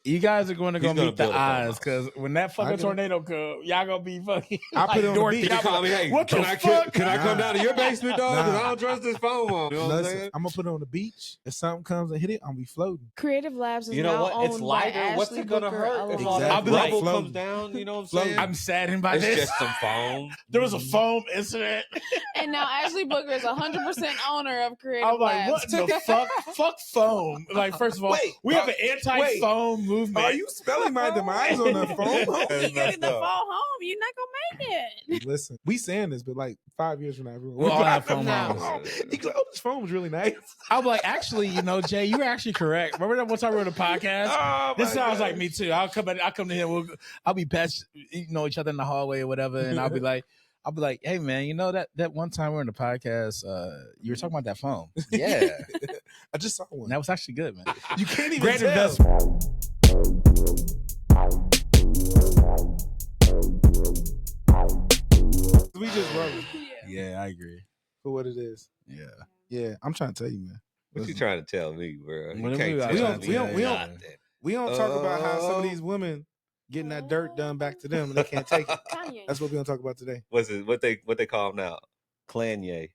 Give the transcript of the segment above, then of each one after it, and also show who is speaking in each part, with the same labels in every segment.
Speaker 1: You guys are going to go meet the eyes because when that fucking
Speaker 2: do.
Speaker 1: tornado come, y'all gonna be fucking.
Speaker 2: I'll put it on the
Speaker 1: Dorothy.
Speaker 2: beach.
Speaker 3: Can you call me? Hey,
Speaker 1: What
Speaker 3: can
Speaker 1: the
Speaker 3: I
Speaker 1: fuck?
Speaker 3: can I come down to your basement, dog? Because
Speaker 2: Nah.
Speaker 3: I don't trust this phone. You know what I'm
Speaker 2: Listen,
Speaker 3: saying?
Speaker 2: I'm gonna put it on the beach. If something comes and hit it, I'm gonna be floating.
Speaker 4: Creative Labs is
Speaker 3: You know
Speaker 4: now
Speaker 3: what?
Speaker 4: owned
Speaker 3: It's lighter.
Speaker 4: by
Speaker 3: What's
Speaker 4: Ashley
Speaker 3: it gonna
Speaker 4: Booker
Speaker 3: hurt if all
Speaker 2: Exactly.
Speaker 3: that
Speaker 1: I'll be like,
Speaker 3: rubble
Speaker 2: floating.
Speaker 3: comes down? You know what I'm
Speaker 2: Floating.
Speaker 3: saying?
Speaker 1: I'm saddened by
Speaker 3: It's
Speaker 1: this.
Speaker 3: just some foam.
Speaker 1: There was a foam incident.
Speaker 4: And now Ashley Booker is 100% owner of Creative
Speaker 1: I'm like,
Speaker 4: Labs.
Speaker 1: what the fuck? Fuck foam. Like, first of all,
Speaker 2: Wait,
Speaker 1: we have an anti-foam movement.
Speaker 2: Are you spelling my demise on the phone?
Speaker 4: You get the fall home, you're not gonna make it.
Speaker 2: Listen, we saying this, but like 5 years from now, everyone
Speaker 1: We'll all have foam
Speaker 4: No.
Speaker 1: homes.
Speaker 2: He like, oh, this phone was really nice.
Speaker 1: I'm like, actually, Jay, you were actually correct. Remember that one time we were on a podcast?
Speaker 2: Oh,
Speaker 1: This
Speaker 2: my
Speaker 1: sounds
Speaker 2: God.
Speaker 1: like me too. I'll come to him. I'll be past, each other in the hallway or whatever, and I'll be like, hey man, that one time we were on the podcast, you were talking about that phone. Yeah,
Speaker 2: I just saw one.
Speaker 1: that was actually good, man.
Speaker 2: You can't even
Speaker 1: Great
Speaker 2: tell.
Speaker 1: investment.
Speaker 2: We just love it
Speaker 1: Yeah, I agree.
Speaker 2: for what it is.
Speaker 1: Yeah,
Speaker 2: Yeah, I'm trying to tell you, man.
Speaker 3: What you trying to tell me, bro? You
Speaker 1: What
Speaker 3: can't
Speaker 1: we
Speaker 3: tell
Speaker 1: don't-
Speaker 3: me
Speaker 2: we don't-
Speaker 3: nothing.
Speaker 2: We don't talk about how some of these women getting that dirt done back to them and they can't take it.
Speaker 4: Kanye.
Speaker 2: That's what we don't talk about today.
Speaker 3: What's it? What they call him now? Kanye.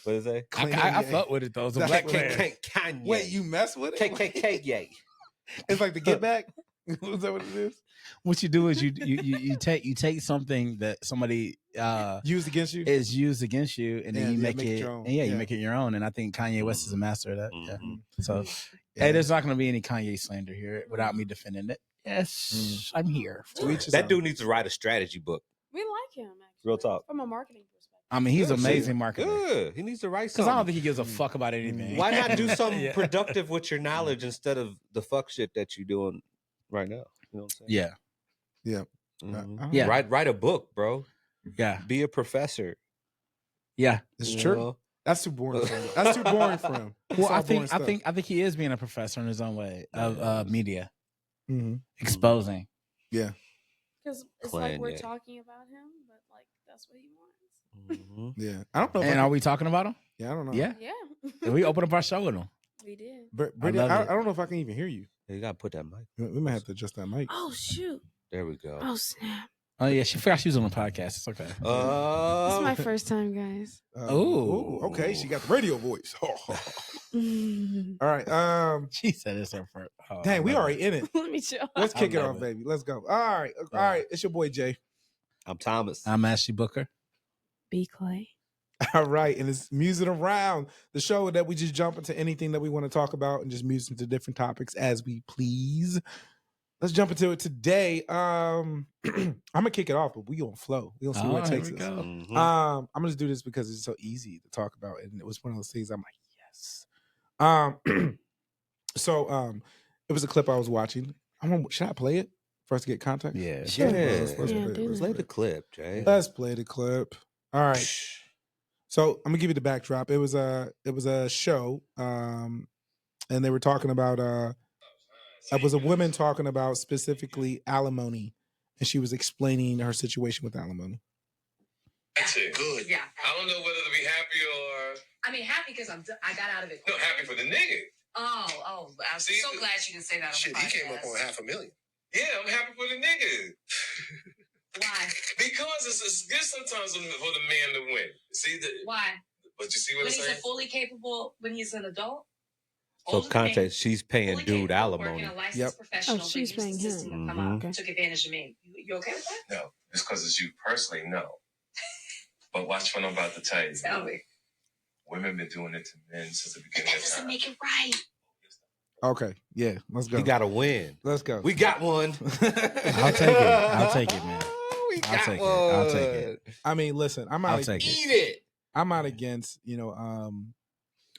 Speaker 3: What is it?
Speaker 1: I fuck with it though. It's a black man.
Speaker 3: Kanye.
Speaker 2: Wait, you mess with it?
Speaker 3: KKK.
Speaker 2: It's like the get back. Is that what it is?
Speaker 1: What you do is you take something that somebody
Speaker 2: Used against you?
Speaker 1: is used against you, and then
Speaker 2: Yeah,
Speaker 1: you
Speaker 2: yeah,
Speaker 1: make
Speaker 2: make it
Speaker 1: it.
Speaker 2: your own.
Speaker 1: And you
Speaker 2: Yeah.
Speaker 1: make it your own. And I think Kanye West is a master of that.
Speaker 3: Mhm.
Speaker 1: Yeah. So,
Speaker 2: Yeah.
Speaker 1: hey, there's not going to be any Kanye slander here without me defending it. Yes, I'm here.
Speaker 2: To each his
Speaker 3: That
Speaker 2: own.
Speaker 3: dude needs to write a strategy book.
Speaker 4: We like him, actually.
Speaker 3: Real talk.
Speaker 4: From a marketing perspective.
Speaker 1: I mean, he's
Speaker 3: Good,
Speaker 1: amazing
Speaker 3: see?
Speaker 1: marketer.
Speaker 3: Good. He needs to write
Speaker 1: Because
Speaker 3: something.
Speaker 1: I don't think he gives a fuck about anything.
Speaker 3: Why not do something
Speaker 1: Yeah.
Speaker 3: productive with your knowledge instead of the fuck shit that you're doing right now? You know what I'm saying?
Speaker 1: Yeah,
Speaker 2: Yeah.
Speaker 3: Mhm.
Speaker 1: Yeah.
Speaker 3: Write a book, bro.
Speaker 1: yeah,
Speaker 3: Be a professor.
Speaker 1: yeah.
Speaker 2: It's
Speaker 3: you
Speaker 2: true.
Speaker 3: know?
Speaker 2: That's too boring for him. That's too boring for him.
Speaker 1: Well, I think he is being a professor in his own way of media,
Speaker 2: Mm-hmm.
Speaker 1: exposing.
Speaker 2: Yeah.
Speaker 4: Because it's like we're
Speaker 3: Kanye.
Speaker 4: talking about him, but like that's what he wants.
Speaker 3: Mhm.
Speaker 2: Yeah. I don't know. If
Speaker 1: And
Speaker 2: I
Speaker 1: are
Speaker 2: can-
Speaker 1: we talking about him?
Speaker 2: Yeah, I don't know.
Speaker 1: Yeah.
Speaker 4: Yeah.
Speaker 1: And we open up our show with him.
Speaker 4: We did.
Speaker 2: Brittany,
Speaker 1: love
Speaker 2: I
Speaker 1: it.
Speaker 2: don't know if I can even hear you.
Speaker 3: You gotta put that mic.
Speaker 2: We might have to adjust that mic.
Speaker 4: Oh shoot.
Speaker 3: There we go.
Speaker 4: Oh snap.
Speaker 1: Oh yeah, she forgot she was on the podcast. It's okay.
Speaker 4: This is my
Speaker 3: Um,
Speaker 4: first time, guys.
Speaker 1: Ooh.
Speaker 2: Okay. She got the radio voice.
Speaker 4: Let
Speaker 2: All right.
Speaker 1: She said it's her first. Oh,
Speaker 2: Dang, we
Speaker 1: I love
Speaker 2: already in it.
Speaker 4: me chill.
Speaker 2: Let's
Speaker 1: I
Speaker 2: kick it
Speaker 1: love
Speaker 2: off,
Speaker 1: it.
Speaker 2: baby. Let's go. All right. All right. It's your boy Jay.
Speaker 3: I'm Thomas.
Speaker 1: I'm Ashley Booker.
Speaker 4: B Clay.
Speaker 2: All right. And it's Musing Around, the show that we just jump into anything that we want to talk about and just muse into different topics as we please. Let's jump into it today. I'm gonna kick it off, but we gonna flow. We gonna see where it takes us.
Speaker 3: Mhm.
Speaker 2: I'm gonna just do this because it's so easy to talk about, and it was one of those things. I'm like, yes. So it was a clip I was watching. Should I play it for us to get context?
Speaker 1: Yeah.
Speaker 4: Sure.
Speaker 2: Let's
Speaker 4: Yeah,
Speaker 2: play it.
Speaker 4: do
Speaker 2: Let's
Speaker 3: Play
Speaker 2: play
Speaker 3: the
Speaker 2: it.
Speaker 3: clip, Jay.
Speaker 2: Let's play the clip. All right. So I'm gonna give you the backdrop. It was a show, and they were talking about it was a woman talking about specifically alimony, and she was explaining her situation with alimony.
Speaker 5: Good.
Speaker 6: Yeah.
Speaker 5: I don't know whether to be happy or
Speaker 6: I mean, happy because I got out of it.
Speaker 5: no happy for the nigga.
Speaker 6: Oh, I'm
Speaker 5: See,
Speaker 6: so glad you didn't say that.
Speaker 5: Shit,
Speaker 6: on the
Speaker 5: he came up
Speaker 6: podcast.
Speaker 5: on $500,000. Yeah, I'm happy for the nigga.
Speaker 6: Why?
Speaker 5: Because it's good sometimes for the man to win. See the
Speaker 6: Why?
Speaker 5: but you see what
Speaker 6: When
Speaker 5: I'm
Speaker 6: he's
Speaker 5: saying?
Speaker 6: fully capable, when he's an adult.
Speaker 3: So
Speaker 6: older than me,
Speaker 3: context, she's paying
Speaker 6: fully
Speaker 3: dude
Speaker 6: capable,
Speaker 3: alimony.
Speaker 6: working a licensed
Speaker 2: Yep.
Speaker 6: professional,
Speaker 4: Oh, she's
Speaker 6: but used
Speaker 4: paying
Speaker 6: the system
Speaker 4: him.
Speaker 6: to come
Speaker 3: Mhm.
Speaker 6: out,
Speaker 4: Okay.
Speaker 6: took advantage of me. You okay with that?
Speaker 5: No, it's because it's you personally. No, but watch what I'm about to tell you.
Speaker 6: Tell me.
Speaker 5: Women been doing it to men since the beginning
Speaker 6: That
Speaker 5: of
Speaker 6: doesn't
Speaker 5: time.
Speaker 6: make it right.
Speaker 2: Okay, yeah, let's go.
Speaker 3: You gotta win.
Speaker 2: Let's go.
Speaker 3: We got one.
Speaker 1: I'll take it. I'll take it, man.
Speaker 3: We
Speaker 1: I'll
Speaker 3: got
Speaker 1: take it.
Speaker 3: one.
Speaker 1: I'll take it.
Speaker 2: I mean, listen, I'm
Speaker 1: I'll
Speaker 2: not.
Speaker 1: take it.
Speaker 3: Eat it.
Speaker 2: I'm not against. I'm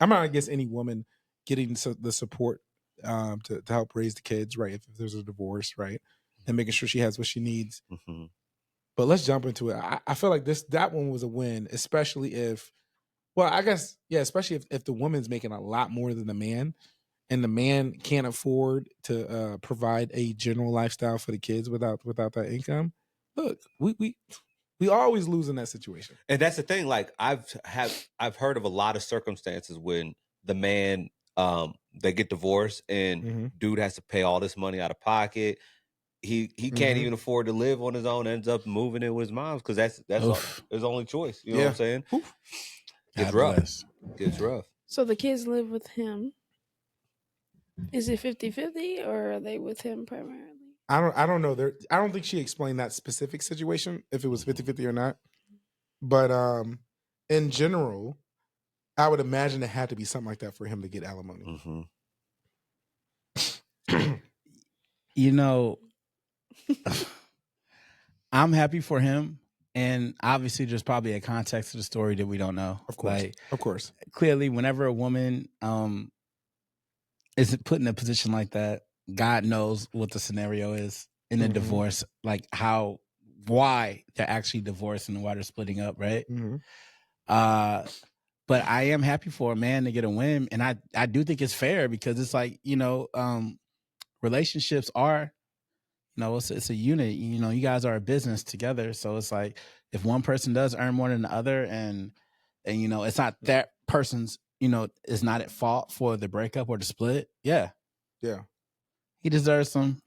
Speaker 2: not against any woman getting the support to help raise the kids, right? If there's a divorce, right, and making sure she has what she needs.
Speaker 3: Mhm.
Speaker 2: But let's jump into it. I feel like that one was a win, especially if, well, I guess, yeah, especially if the woman's making a lot more than the man, and the man can't afford to provide a general lifestyle for the kids without that income. Look, we always lose in that situation.
Speaker 3: And that's the thing. Like I've heard of a lot of circumstances when the man They get divorced, and dude has to pay all this money out of pocket. He can't even afford to live on his own. Ends up moving in with his mom's because that's his only choice. You know what I'm saying? Gets rough. Gets rough.
Speaker 4: So the kids live with him. Is it 50-50 or are they with him primarily?
Speaker 2: I don't know. I don't think she explained that specific situation, if it was 50-50 or not. But in general, I would imagine it had to be something like that for him to get alimony.
Speaker 1: You know, I'm happy for him. And obviously, there's probably a context to the story that we don't know.
Speaker 2: Of course.
Speaker 1: Like,
Speaker 2: of course.
Speaker 1: Clearly, whenever a woman is put in a position like that, God knows what the scenario is in a divorce, like why they're actually divorced and why they're splitting up, right? But I am happy for a man to get a win, and I do think it's fair because it's like, relationships are, it's a unit. You guys are a business together, so it's like if one person does earn more than the other, and it's not that person's, is not at fault for the breakup or the split. Yeah, he deserves some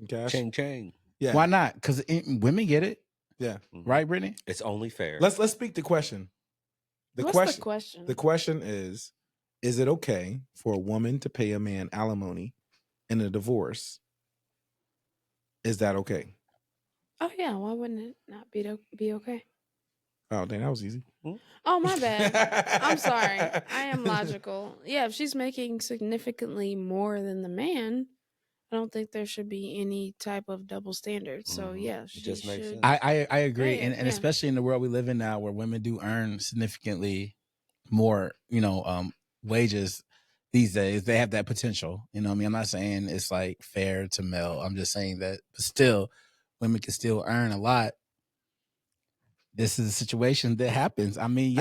Speaker 2: cash.
Speaker 3: Chang.
Speaker 2: Yeah,
Speaker 1: why not? Because women get it.
Speaker 2: Yeah,
Speaker 1: right, Brittany.
Speaker 3: It's only fair.
Speaker 2: Let's speak the question.
Speaker 4: What's the question?
Speaker 2: The question is it okay for a woman to pay a man alimony in a divorce? Is that okay?
Speaker 4: Oh yeah, why wouldn't it not be okay?
Speaker 2: Oh, dang, that was easy.
Speaker 4: Oh, my bad. I'm sorry. I am logical. Yeah, if she's making significantly more than the man, I don't think there should be any type of double standard. So yeah, she
Speaker 3: just makes
Speaker 4: should.
Speaker 3: sense.
Speaker 1: I agree,
Speaker 4: Yeah,
Speaker 1: and especially in the world we live in now, where women do earn significantly more, wages these days. They have that potential. You know what I mean? I'm not saying it's like fair to male. I'm just saying that still, women can still earn a lot. This is a situation that happens. I mean,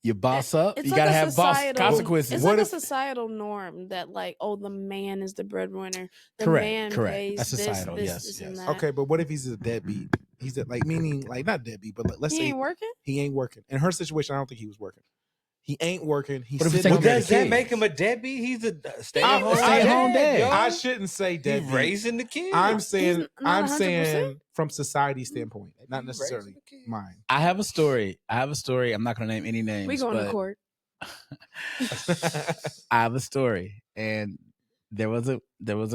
Speaker 1: you boss up, you gotta have boss consequences.
Speaker 4: It's like a societal norm that, like, the man is the breadwinner. The
Speaker 1: correct.
Speaker 4: man pays
Speaker 1: That's societal.
Speaker 4: this, and that.
Speaker 2: Okay, but what if he's a deadbeat? He's meaning like not deadbeat, but let's say
Speaker 4: he ain't working.
Speaker 2: He ain't working. In her situation, I don't think he was working. He ain't working. He's
Speaker 3: does that make him a deadbeat? He's a stay-at-home
Speaker 1: dad.
Speaker 2: I shouldn't say deadbeat.
Speaker 3: He's raising the kid.
Speaker 2: I'm saying from society's standost, not necessarily mine.
Speaker 1: I have a story. I'm not going to name any names.
Speaker 4: We going to court.
Speaker 1: I have a story, and there was a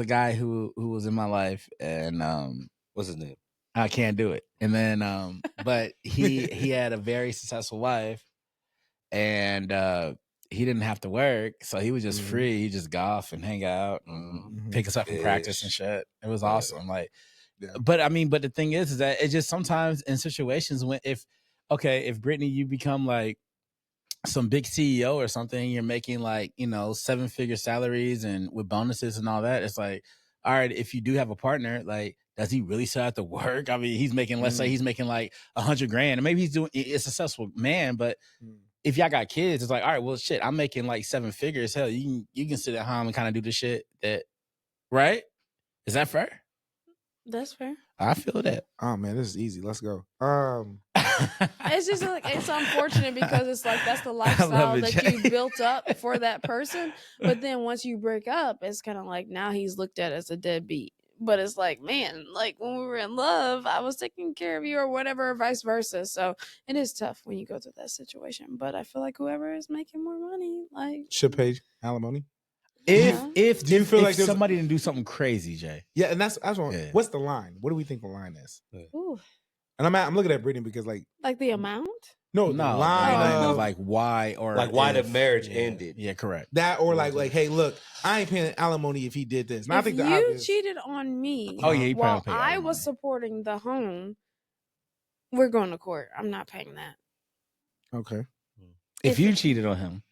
Speaker 1: guy who was in my life, and
Speaker 3: what's his name?
Speaker 1: I can't do it. And then, but he had a very successful wife. And he didn't have to work, so he was just free. He just golf and hang out and pick us up from practice and shit. It was awesome. Like, but the thing is that it just sometimes in situations when if Brittany, you become like some big CEO or something, you're making like 7-figure salaries and with bonuses and all that. It's like, all right, if you do have a partner, like, does he really still have to work? I mean, he's making, let's say he's making like $100,000, and maybe he's doing a successful man, but if y'all got kids, it's like, all right, well, shit, I'm making like 7 figures. Hell, you can sit at home and kind of do the shit that, right? Is that fair?
Speaker 4: That's fair.
Speaker 1: I feel that.
Speaker 2: Oh man, this is easy. Let's go.
Speaker 4: It's just like, it's unfortunate because it's like that's the lifestyle that you built up for that person. But then once you break up, it's kind of like now he's looked at as a deadbeat. But it's like, man, like when we were in love, I was taking care of you or whatever, or vice versa. So it is tough when you go through that situation. But I feel like whoever is making more money, like,
Speaker 2: should pay alimony.
Speaker 1: If
Speaker 2: do you feel like
Speaker 1: somebody didn't do something crazy, Jay?
Speaker 2: Yeah, and that's what's the line? What do we think the line is?
Speaker 4: Ooh.
Speaker 2: And I'm looking at Brittany because like
Speaker 4: the amount.
Speaker 2: No, the line
Speaker 1: of like why or
Speaker 3: like why the marriage ended.
Speaker 1: Yeah, correct.
Speaker 2: That or like hey, look, I ain't paying alimony if he did this. And
Speaker 4: if
Speaker 2: I think
Speaker 4: you cheated on me, while I was supporting the home, we're going to court. I'm not paying that.
Speaker 2: Okay.
Speaker 1: If you cheated on him.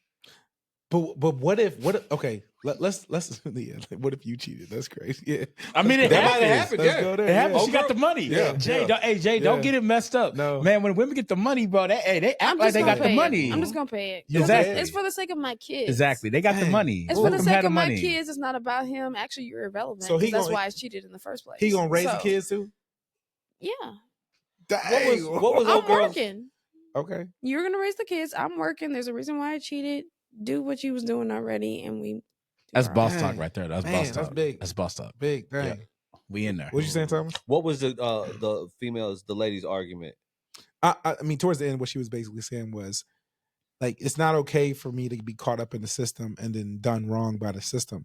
Speaker 2: But what if okay, let's what if you cheated? That's crazy. Yeah.
Speaker 1: I mean it happens.
Speaker 2: Let's go there.
Speaker 1: It happens. She got the money.
Speaker 2: Yeah.
Speaker 1: Jay, don't get it messed up.
Speaker 2: No.
Speaker 1: Man, when women get the money, bro, they act like they got the money.
Speaker 4: I'm just gonna pay it.
Speaker 1: Exactly.
Speaker 4: It's for the sake of my kids.
Speaker 1: Exactly. They got the money.
Speaker 4: It's for the sake of my kids. It's not about him. Actually, you're irrelevant. So that's why I cheated in the first place.
Speaker 2: He gonna raise the kids too?
Speaker 4: Yeah.
Speaker 2: Dang.
Speaker 3: What was
Speaker 4: I'm working.
Speaker 2: Okay.
Speaker 4: You're gonna raise the kids. I'm working. There's a reason why I cheated. do what you was doing already, and we.
Speaker 1: That's boss talk right there. That's boss talk.
Speaker 2: That's big.
Speaker 1: That's boss talk.
Speaker 2: Big thing.
Speaker 1: Yeah. We in there.
Speaker 2: What you saying, Thomas?
Speaker 3: What was the lady's argument?
Speaker 2: I mean, towards the end, what she was basically saying was, like, it's not okay for me to be caught up in the system and then done wrong by the system.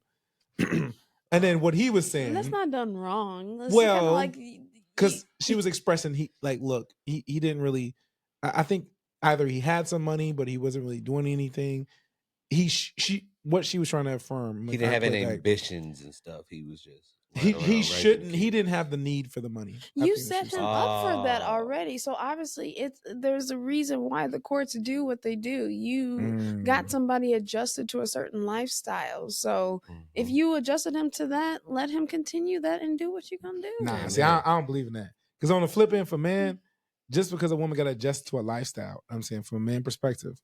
Speaker 2: And then what he was saying,
Speaker 4: that's not done wrong. That's
Speaker 2: well,
Speaker 4: like,
Speaker 2: because she was expressing, look, he didn't really. I think either he had some money, but he wasn't really doing anything. What she was trying to affirm.
Speaker 3: He didn't have any ambitions and stuff. He was just.
Speaker 2: He shouldn't. He didn't have the need for the money.
Speaker 4: You set him up for that already. So obviously, there's a reason why the courts do what they do. You got somebody adjusted to a certain lifestyle. So if you adjusted him to that, let him continue that and do what you're gonna do.
Speaker 2: Nah, see, I don't believe in that. Because on the flip end, for men, just because a woman got adjusted to a lifestyle, I'm saying from a man perspective,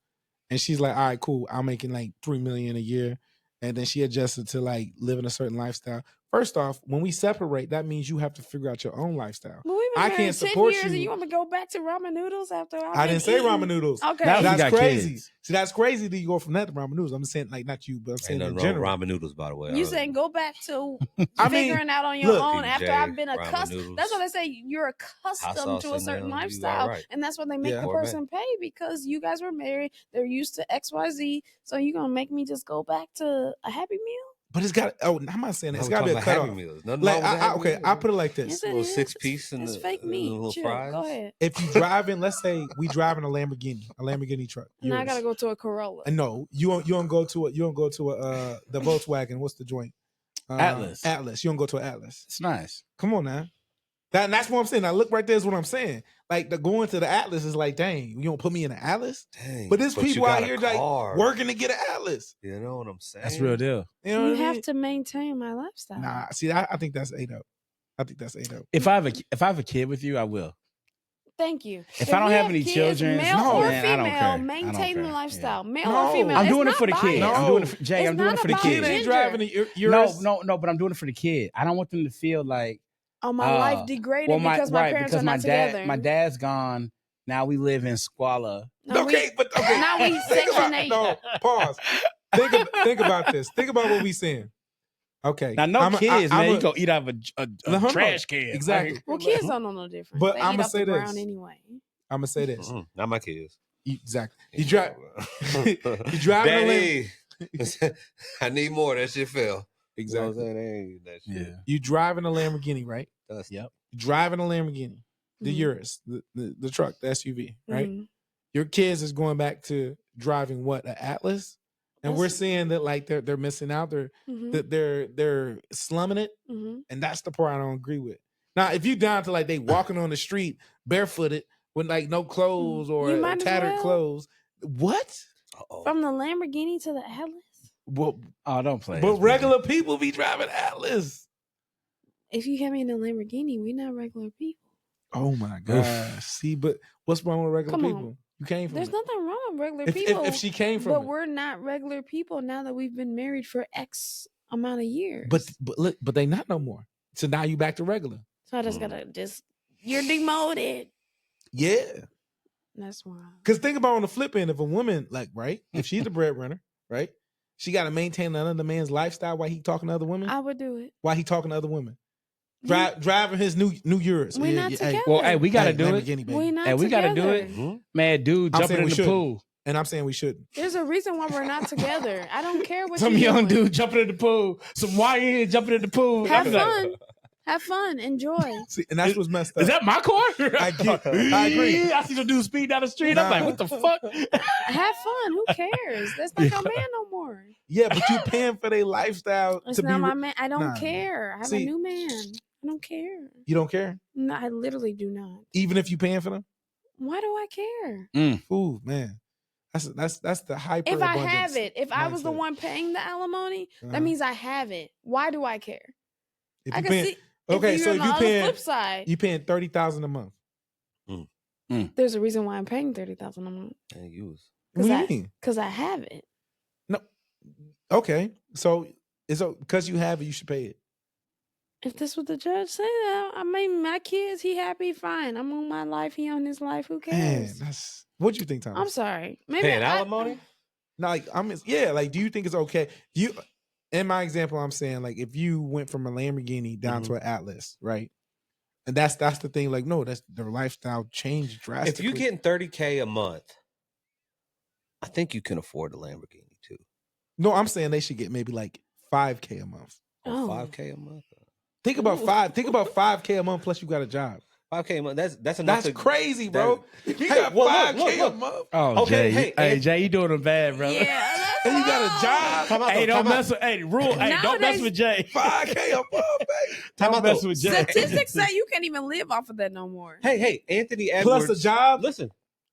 Speaker 2: and she's like, all right, cool, I'm making like $3 million a year, and then she adjusted to like living a certain lifestyle. First off, when we separate, that means you have to figure out your own lifestyle.
Speaker 4: Well, I can't support 10 years you. And you want me to go back to ramen noodles after I didn't
Speaker 2: say ramen noodles.
Speaker 4: Okay,
Speaker 2: that's crazy. Kids. See, that's crazy that you go from that to ramen noodles. I'm saying, like, not you, but I'm saying in general.
Speaker 3: Ramen noodles, by the way.
Speaker 4: You saying go back to figuring out on your own after I've been accustomed. That's what they say. You're accustomed to a certain lifestyle, and that's what they make the person pay because you guys were married. They're used to XYZ, so you're gonna make me just go back to a Happy Meal?
Speaker 2: But it's got. Oh, I'm not saying that. It's got to be a cutoff. Like, I'll put it like this:
Speaker 3: a little 6-piece and
Speaker 4: it's fake meat.
Speaker 3: Little fries.
Speaker 4: Go ahead.
Speaker 2: If you driving, let's say we driving a Lamborghini truck.
Speaker 4: Now I gotta go to a Corolla.
Speaker 2: No, you don't go to the Volkswagen. What's the joint?
Speaker 1: Atlas.
Speaker 2: Atlas. You don't go to an Atlas.
Speaker 1: It's nice.
Speaker 2: Come on now. That's what I'm saying. Now look right there is what I'm saying. Like the going to the Atlas is like, dang, you don't put me in an Atlas?
Speaker 3: Dang,
Speaker 2: but there's people out here like working to get an Atlas.
Speaker 3: You know what I'm saying?
Speaker 1: That's real deal.
Speaker 2: You know
Speaker 4: have to maintain my lifestyle.
Speaker 2: Nah, see, I think that's A-Dub. I think that's A-Dub.
Speaker 1: If I have a kid with you, I will.
Speaker 4: Thank you.
Speaker 1: If I don't have any children,
Speaker 4: male or female,
Speaker 1: I don't care.
Speaker 4: maintain the lifestyle.
Speaker 1: Yeah.
Speaker 4: Male or female.
Speaker 1: I'm doing it for the kid.
Speaker 2: No.
Speaker 1: I'm doing it for Jay. I'm doing it for the kid.
Speaker 2: Ain't driving
Speaker 1: No, but I'm doing it for the kid. I don't want them to feel like
Speaker 4: my life degraded because my parents are not together.
Speaker 1: My dad's gone. Now we live in squalor.
Speaker 4: Now we Section 8.
Speaker 2: No, pause. Think about this. Think about what we saying. Okay.
Speaker 1: Now, kids, man. You go eat out of a trash can.
Speaker 2: Exactly.
Speaker 4: Well, kids don't know no difference.
Speaker 2: But I'm going to say this.
Speaker 4: Anyway.
Speaker 2: I'm going to say this.
Speaker 3: Not my kids.
Speaker 2: Exactly. You drive
Speaker 3: Daddy, I need more. That shit fell.
Speaker 2: Exactly.
Speaker 3: You know what I'm saying? That shit.
Speaker 2: Yeah. You driving a Lamborghini, right?
Speaker 1: Yep.
Speaker 2: You're driving a Lamborghini, the Urus, the truck, the SUV, right? Mm-hmm. Your kids is going back to driving what, an Atlas, and we're seeing that like they're missing out. They're slumming it, and that's the part I don't agree with. Now, if you down to like they walking on the street barefooted with like no clothes or tattered clothes, what?
Speaker 3: Uh-oh.
Speaker 4: From the Lamborghini to the Atlas.
Speaker 2: Well,
Speaker 1: don't play.
Speaker 2: But regular people be driving Atlas.
Speaker 4: If you have me in a Lamborghini, we're not regular people.
Speaker 2: Oh my gosh! See, but what's wrong with regular people? You came from.
Speaker 4: There's nothing wrong with regular people.
Speaker 2: If she came from,
Speaker 4: but we're not regular people now that we've been married for X amount of years.
Speaker 2: But they not no more. So now you back to regular.
Speaker 4: So I just gotta you're demoted.
Speaker 2: Yeah,
Speaker 4: that's why.
Speaker 2: Because think about on the flip end, if a woman if she's the breadwinner, right? She got to maintain another man's lifestyle while he talking to other women.
Speaker 4: I would do it.
Speaker 2: While he talking to other women. Driving his new Urus.
Speaker 4: We're not together.
Speaker 1: Hey, we got to do it.
Speaker 4: We're not together.
Speaker 1: We got to do it. Man, dude, jumping in the pool.
Speaker 2: And I'm saying we shouldn't.
Speaker 4: There's a reason why we're not together. I don't care what
Speaker 1: some young dude jumping in the pool. Some YN jumping in the pool.
Speaker 4: Have fun. Have fun. Enjoy.
Speaker 2: See, and that's what's messed up.
Speaker 1: Is that my car?
Speaker 2: I agree.
Speaker 1: I see the dude speed down the street. I'm like, what the fuck?
Speaker 4: Have fun. Who cares? That's not your man no more.
Speaker 2: Yeah, but you paying for their lifestyle.
Speaker 4: It's not my man. I don't care. I have a new man. I don't care.
Speaker 2: You don't care?
Speaker 4: No, I literally do not.
Speaker 2: Even if you paying for them?
Speaker 4: Why do I care?
Speaker 2: Ooh, man. That's the hyper.
Speaker 4: If I have it, if I was the one paying the alimony, that means I have it. Why do I care? I can see.
Speaker 2: Okay, so if you paying
Speaker 4: flip side,
Speaker 2: you paying $30,000 a month.
Speaker 4: There's a reason why I'm paying $30,000 a month.
Speaker 3: And use.
Speaker 2: What do you mean?
Speaker 4: Because I have it.
Speaker 2: No. Okay, so it's because you have it, you should pay it.
Speaker 4: If this was the judge say that, I mean, my kids, he happy, fine. I'm on my life, he on his life. Who cares?
Speaker 2: Man, what you think, Thomas?
Speaker 4: I'm sorry. Maybe
Speaker 3: paying alimony.
Speaker 2: like like, do you think it's okay? In my example, I'm saying like if you went from a Lamborghini down to an Atlas, right? And that's the thing. Like, no, that's their lifestyle changed drastically.
Speaker 3: If you're getting $30K a month, I think you can afford a Lamborghini too.
Speaker 2: No, I'm saying they should get maybe like $5K a month.
Speaker 3: Oh, $5K a month.
Speaker 2: Think about $5K a month plus you got a job.
Speaker 3: $5K a month. That's enough.
Speaker 2: That's crazy, bro. You got $5K a month.
Speaker 1: Oh,
Speaker 3: okay,
Speaker 1: Jay, Jay, you doing it bad, brother.
Speaker 4: Yeah,
Speaker 2: and you got a job.
Speaker 1: Hey, don't mess with. Hey, rule. Hey, don't mess with Jay.
Speaker 2: $5K a month, baby.
Speaker 1: Don't mess with Jay.
Speaker 4: Statistics say you can't even live off of that no more.
Speaker 3: Hey, Anthony Edwards.
Speaker 2: Plus a job.
Speaker 3: Listen.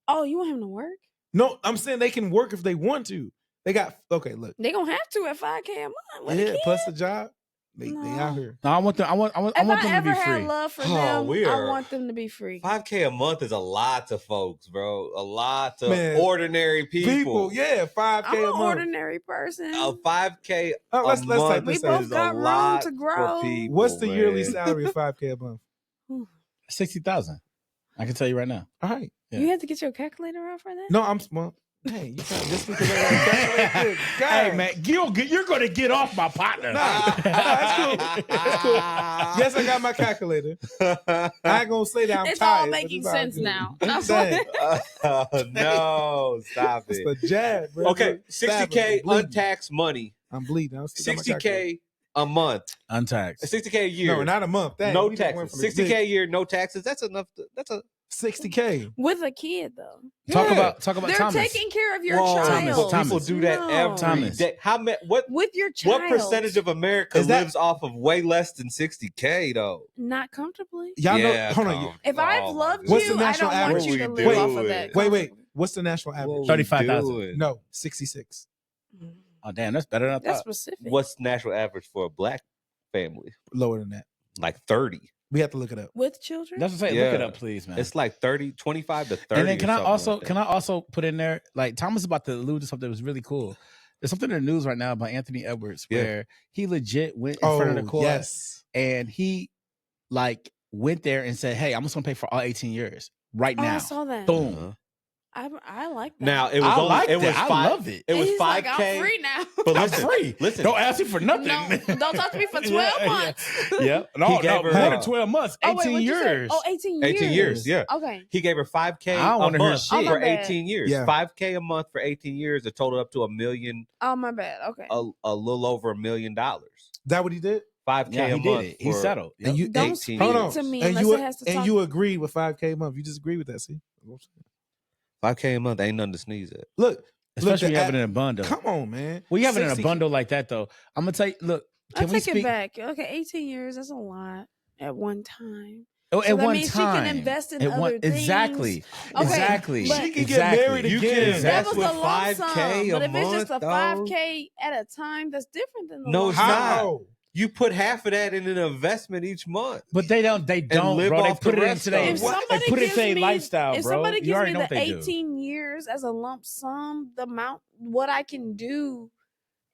Speaker 4: Oh, you want him to work?
Speaker 2: No, I'm saying they can work if they want to. They got look.
Speaker 4: They gonna have to at $5K a month.
Speaker 2: Yeah, plus a job. They out here.
Speaker 1: No, I want them. I want them to be free.
Speaker 4: If I ever had love for them, I want them to be free.
Speaker 3: $5K a month is a lot to folks, bro. A lot to ordinary people.
Speaker 2: Yeah, $5K
Speaker 4: I'm
Speaker 2: a month.
Speaker 4: an ordinary person.
Speaker 3: A $5K
Speaker 2: let's
Speaker 3: a month.
Speaker 2: type
Speaker 4: We
Speaker 2: this
Speaker 4: both
Speaker 2: out.
Speaker 4: got room to grow.
Speaker 3: People,
Speaker 2: What's the yearly salary of $5K a month?
Speaker 1: 60,000. I can tell you right now.
Speaker 2: All right.
Speaker 1: Yeah.
Speaker 4: You have to get your calculator out for that?
Speaker 2: No, I'm small. Hey, you can't just because I got a calculator.
Speaker 1: Hey man, you're gonna get off my partner.
Speaker 2: Nah, that's cool. That's cool. Yes, I got my calculator. I ain't gonna say that I'm
Speaker 4: it's
Speaker 2: tired.
Speaker 4: all making sense now.
Speaker 2: I'm saying.
Speaker 3: No, stop it.
Speaker 2: It's the jab, bro.
Speaker 3: Okay, $60K untaxed money.
Speaker 2: I'm bleeding.
Speaker 3: $60K a month.
Speaker 1: Untaxed.
Speaker 3: $60K a year.
Speaker 2: No, not a month. Dang,
Speaker 3: no taxes. $60K a year, no taxes. That's enough. That's a
Speaker 2: $60K
Speaker 4: with a kid though.
Speaker 1: Talk about
Speaker 4: They're
Speaker 1: Thomas.
Speaker 4: taking care of your child.
Speaker 3: People do that every day. What
Speaker 4: with your child?
Speaker 3: What percentage of America lives off of way less than $60K though?
Speaker 4: Not comfortably.
Speaker 2: Y'all know. Hold on.
Speaker 4: If I've loved you, I don't want you to live off of that.
Speaker 2: Wait. What's the national average?
Speaker 1: 35,000.
Speaker 2: No, 66.
Speaker 1: Oh damn, that's better than I thought.
Speaker 4: That's specific.
Speaker 3: What's national average for a black family?
Speaker 2: Lower than that.
Speaker 3: Like 30.
Speaker 2: We have to look it up.
Speaker 4: With children?
Speaker 1: That's what I'm saying. Look it up, please, man.
Speaker 3: It's like 25 to 30.
Speaker 1: And then can I also put in there, like Thomas is about to allude to something that was really cool. There's something in the news right now about Anthony Edwards where he legit went in front of the court and he like went there and said, "Hey, I'm just gonna pay for all 18 years right now."
Speaker 4: I saw that.
Speaker 1: Boom.
Speaker 4: I like that.
Speaker 3: Now it was
Speaker 1: I love it.
Speaker 3: It was
Speaker 4: He's
Speaker 3: 5K.
Speaker 4: Like, I'm free now.
Speaker 3: But
Speaker 1: I'm free.
Speaker 3: Listen,
Speaker 1: don't ask me for nothing.
Speaker 4: No, don't talk to me for 12 months.
Speaker 1: Yeah. No, more than 12 months. 18 years.
Speaker 4: Oh, 18 years.
Speaker 3: 18 years, yeah.
Speaker 4: Okay.
Speaker 3: He gave her $5K
Speaker 1: a month
Speaker 3: for 18 years.
Speaker 2: Yeah.
Speaker 3: $5K a month for 18 years. It totaled up to $1 million.
Speaker 4: Oh, my bad. Okay.
Speaker 3: A little over $1 million.
Speaker 2: That what he did?
Speaker 3: $5K a month.
Speaker 1: He settled.
Speaker 2: And you
Speaker 4: don't speak to me
Speaker 2: and
Speaker 4: unless it has to talk.
Speaker 2: And you agreed with $5K a month. You disagree with that, see?
Speaker 3: $5K a month ain't nothing to sneeze at.
Speaker 2: Look,
Speaker 1: especially you have it in a bundle.
Speaker 2: Come on, man.
Speaker 1: Well, you have it in a bundle like that, though. I'm gonna tell you. Look,
Speaker 4: can we take it back? Okay, 18 years. That's a lot at one time.
Speaker 1: Oh,
Speaker 4: so
Speaker 1: at
Speaker 4: that
Speaker 1: one
Speaker 4: means
Speaker 1: time,
Speaker 4: she can invest in other things.
Speaker 1: Exactly.
Speaker 4: Okay,
Speaker 1: exactly.
Speaker 2: She can get married again.
Speaker 3: You can invest with $5K a month.
Speaker 4: But if it's just a $5K at a time, that's different than the
Speaker 3: no, it's
Speaker 2: not.
Speaker 3: not. You put half of that in an investment each month.
Speaker 1: But they don't, bro. They put it into their lifestyle, bro.
Speaker 4: If somebody gives me the 18 years as a lump sum, the amount, what I can do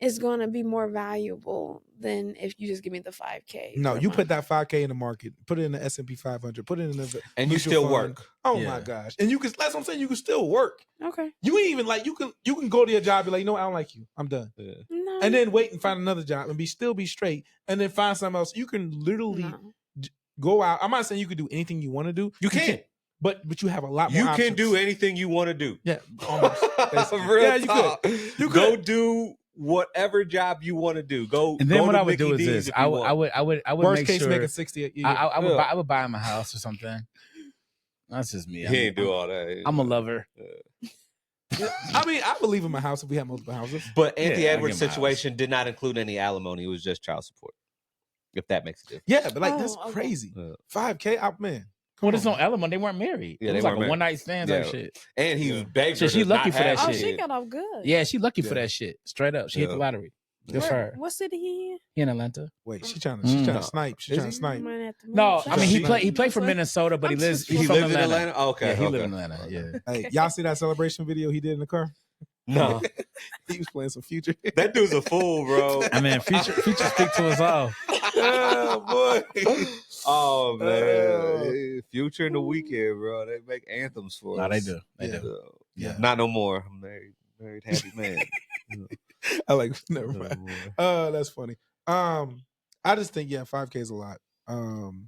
Speaker 4: is going to be more valuable than if you just give me the 5K.
Speaker 2: No, you put that 5K in the market, put it in the S&P 500, put it in the
Speaker 3: and you still work.
Speaker 2: Oh my gosh. And you can, that's what I'm saying, you can still work.
Speaker 4: Okay.
Speaker 2: You ain't even like, you can go to your job, be like, you know, I don't like you. I'm done.
Speaker 3: Yeah.
Speaker 4: No.
Speaker 2: And then wait and find another job and still be straight and then find something else. You can literally go out. I'm not saying you can do anything you want to do.
Speaker 3: You can.
Speaker 2: But you have a lot more
Speaker 3: You
Speaker 2: options.
Speaker 3: can do anything you want to do.
Speaker 2: Yeah. Almost.
Speaker 3: Real talk.
Speaker 2: You could.
Speaker 3: Go do whatever job you want to do. Go.
Speaker 1: And then
Speaker 3: go
Speaker 1: what
Speaker 3: to
Speaker 1: I would do is
Speaker 3: Mickey
Speaker 1: this.
Speaker 3: D's
Speaker 1: I would
Speaker 2: worst
Speaker 1: make
Speaker 2: case
Speaker 1: sure
Speaker 2: making 60 a year.
Speaker 1: I would buy him a house or something. That's just me.
Speaker 3: He ain't do all that.
Speaker 1: I'm a lover.
Speaker 2: I mean, I believe in my house if we have multiple houses.
Speaker 3: But Anthony Edwards' situation did not include any alimony. It was just child support. If that makes a difference.
Speaker 2: Yeah, but like that's crazy. 5K, man.
Speaker 1: Well, there's no alimony. They weren't married.
Speaker 3: Yeah,
Speaker 1: it was like a one night stand type shit.
Speaker 3: And he was begging.
Speaker 1: So she lucky for that shit.
Speaker 4: Oh, she got off good.
Speaker 1: Yeah, she lucky for that shit. Straight up, she hit the lottery. Good for her.
Speaker 4: What city he in?
Speaker 1: He in Atlanta.
Speaker 2: Wait, she trying to snipe. She's trying to snipe.
Speaker 1: No, I mean he played for Minnesota, but he lives in Atlanta.
Speaker 3: Okay,
Speaker 1: yeah, he lives in Atlanta. Yeah.
Speaker 2: Hey, y'all see that celebration video he did in the car?
Speaker 3: No,
Speaker 2: he was playing some Future.
Speaker 3: That dude's a fool, bro.
Speaker 1: I mean, Future speak to us all.
Speaker 3: Oh boy. Oh man, Future in the Weekend, bro. They make anthems for us.
Speaker 1: No, they do. They do.
Speaker 2: Yeah.
Speaker 3: Not no more. I'm married. Married happy man.
Speaker 2: I like. Never mind. That's funny. I just think 5K is a lot. And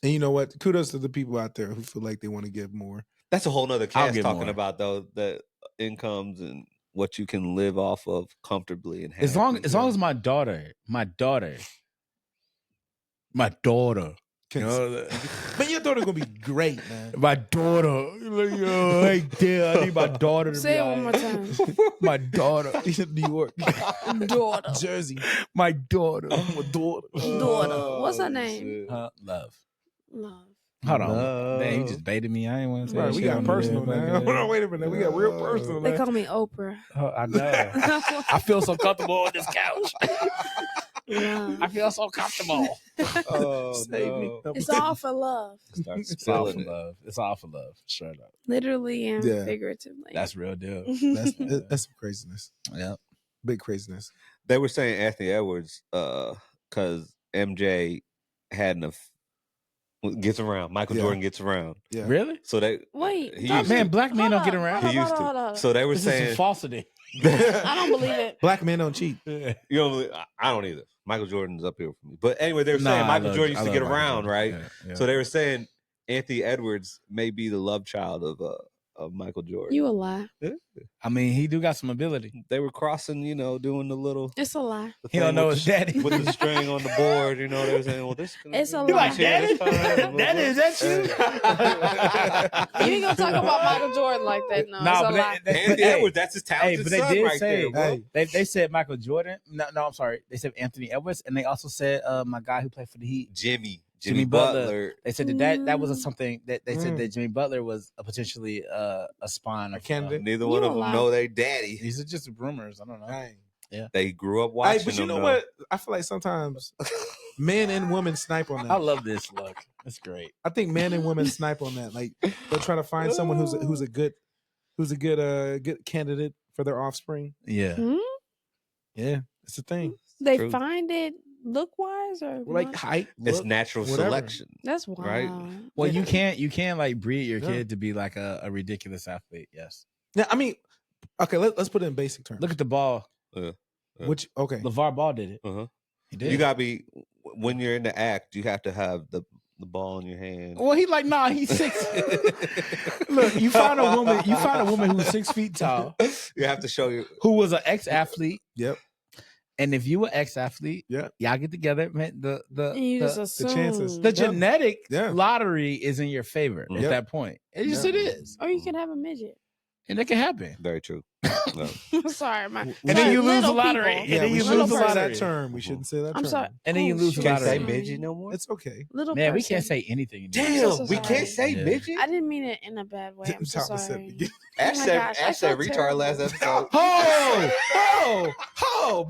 Speaker 2: you know what? Kudos to the people out there who feel like they want to give more.
Speaker 3: That's a whole nother cast talking
Speaker 1: more.
Speaker 3: about though the incomes and what you can live off of comfortably and happy.
Speaker 1: As long as my daughter.
Speaker 2: Man, your daughter's gonna be great, man.
Speaker 1: My daughter, like, yo, hey, Dad, I need my daughter to
Speaker 4: Say
Speaker 1: be
Speaker 4: it one more time.
Speaker 1: My daughter,
Speaker 2: She's in New York,
Speaker 4: Daughter.
Speaker 2: Jersey.
Speaker 1: my daughter,
Speaker 2: My daughter.
Speaker 4: Daughter. What's her name?
Speaker 1: Love.
Speaker 4: Love.
Speaker 1: Hold on,
Speaker 3: Love.
Speaker 1: man, you just baited me. I ain't want to say
Speaker 2: Right,
Speaker 1: that
Speaker 2: we
Speaker 1: shit
Speaker 2: got
Speaker 1: on
Speaker 2: personal
Speaker 1: there,
Speaker 2: now.
Speaker 1: but,
Speaker 2: Hold on, wait a minute. We got real personal
Speaker 4: They
Speaker 2: now.
Speaker 4: call me Oprah.
Speaker 1: I know. I feel so comfortable on this couch.
Speaker 4: Love.
Speaker 1: I feel so comfortable.
Speaker 3: Oh,
Speaker 2: Save me.
Speaker 3: no.
Speaker 4: It's all for love.
Speaker 3: Start
Speaker 1: It's all for
Speaker 3: spilling it.
Speaker 1: love. It's all for love. Straight up.
Speaker 4: Literally and
Speaker 2: Yeah.
Speaker 4: figuratively.
Speaker 1: That's real deal.
Speaker 2: That's some craziness.
Speaker 1: Yeah.
Speaker 2: Big craziness.
Speaker 3: They were saying Anthony Edwards, because MJ gets around. Michael Jordan gets around.
Speaker 2: Yeah.
Speaker 1: Really?
Speaker 3: So they
Speaker 4: Wait,
Speaker 3: he
Speaker 4: don't
Speaker 3: used
Speaker 1: Man,
Speaker 3: to.
Speaker 1: black men don't get around.
Speaker 3: He used to.
Speaker 4: Hold on.
Speaker 3: So they were
Speaker 1: This is some
Speaker 3: saying
Speaker 1: falsity.
Speaker 4: I don't believe it.
Speaker 2: Black men don't cheat.
Speaker 3: you know, I don't either. Michael Jordan's up here for me. But anyway, they were saying Michael Jordan used to get around, right?
Speaker 1: Yeah.
Speaker 3: So they were saying Anthony Edwards may be the love child of Michael Jordan.
Speaker 4: You a lie.
Speaker 1: I mean, he do got some ability.
Speaker 3: They were crossing, doing the little.
Speaker 4: It's a lie.
Speaker 1: He don't know his daddy.
Speaker 3: With the string on the board, they were saying, well, this
Speaker 4: It's a
Speaker 1: He
Speaker 4: lie.
Speaker 1: like, Daddy? Daddy, is that you?
Speaker 4: You ain't gonna talk about Michael Jordan like that. No, it's a lie.
Speaker 3: Anthony Edwards, that's his talented
Speaker 1: but they
Speaker 3: son
Speaker 1: did
Speaker 3: right
Speaker 1: say,
Speaker 3: there, bro.
Speaker 1: they said Michael Jordan. No, I'm sorry. They said Anthony Edwards, and they also said my guy who played for the Heat,
Speaker 3: Jimmy Butler.
Speaker 1: They said that was something that they said that Jimmy Butler was potentially a spawn,
Speaker 2: A candidate.
Speaker 3: Neither one of them know they daddy.
Speaker 1: These are just rumors. I don't know.
Speaker 2: Dang.
Speaker 1: Yeah,
Speaker 3: they grew up watching.
Speaker 2: Hey, but you
Speaker 3: them,
Speaker 2: know
Speaker 3: though.
Speaker 2: what? I feel like sometimes men and women snipe on that.
Speaker 1: I love this look. It's great.
Speaker 2: I think men and women snipe on that. Like they'll try to find someone who's a good candidate for their offspring.
Speaker 1: Yeah,
Speaker 2: Yeah, it's a thing.
Speaker 4: They
Speaker 3: True.
Speaker 4: find it look wise or
Speaker 2: Like
Speaker 4: not?
Speaker 2: height.
Speaker 3: It's
Speaker 2: look,
Speaker 3: natural
Speaker 2: whatever.
Speaker 3: selection.
Speaker 4: That's wild.
Speaker 3: Right.
Speaker 1: Well, you can't like breed your
Speaker 2: Yeah.
Speaker 1: kid to be like a ridiculous athlete. Yes.
Speaker 2: Yeah, I mean, okay, let's put it in basic terms.
Speaker 1: Look at the ball.
Speaker 2: Which
Speaker 1: LeVar Ball did it.
Speaker 3: Uh-huh.
Speaker 1: He did.
Speaker 3: You gotta be when you're in the act. You have to have the ball in your hand.
Speaker 1: Well, he like, nah, he's 6. Look, you find a woman who's 6 feet tall,
Speaker 3: You have to show you.
Speaker 1: who was an ex-athlete.
Speaker 2: Yep.
Speaker 1: And if you were ex-athlete,
Speaker 2: Yeah.
Speaker 1: y'all get together, man.
Speaker 4: You just assume.
Speaker 2: chances.
Speaker 1: The
Speaker 2: Yeah.
Speaker 1: genetic
Speaker 2: Yeah.
Speaker 1: lottery is in your favor
Speaker 3: Yeah.
Speaker 1: at that point. It just
Speaker 2: Yeah.
Speaker 1: it is,
Speaker 4: Or you can have a midget.
Speaker 1: and it can happen.
Speaker 3: Very true. No.
Speaker 4: Sorry, my.
Speaker 2: And
Speaker 1: then you lose the
Speaker 4: little
Speaker 1: lottery.
Speaker 4: people.
Speaker 1: And
Speaker 2: Yeah,
Speaker 1: then
Speaker 2: we
Speaker 1: you
Speaker 2: shouldn't
Speaker 1: lose the
Speaker 2: say
Speaker 1: lottery.
Speaker 2: that term. We shouldn't say that
Speaker 4: I'm
Speaker 2: term.
Speaker 4: sorry.
Speaker 1: And then you lose the
Speaker 4: shit.
Speaker 3: Can't say
Speaker 1: lottery.
Speaker 3: midget no more.
Speaker 2: It's okay.
Speaker 4: Little
Speaker 1: Man, we
Speaker 4: person.
Speaker 1: can't say anything.
Speaker 3: Damn,
Speaker 4: so
Speaker 3: we
Speaker 4: sorry.
Speaker 3: can't say
Speaker 1: Yeah.
Speaker 3: midget.
Speaker 4: I didn't mean it in a bad way. I'm so
Speaker 2: Thomas said
Speaker 4: sorry.
Speaker 2: begin-
Speaker 3: Ash
Speaker 4: Oh my
Speaker 3: said,
Speaker 4: gosh, I
Speaker 3: Ash said
Speaker 4: felt
Speaker 3: retard
Speaker 4: terrible.
Speaker 3: last episode.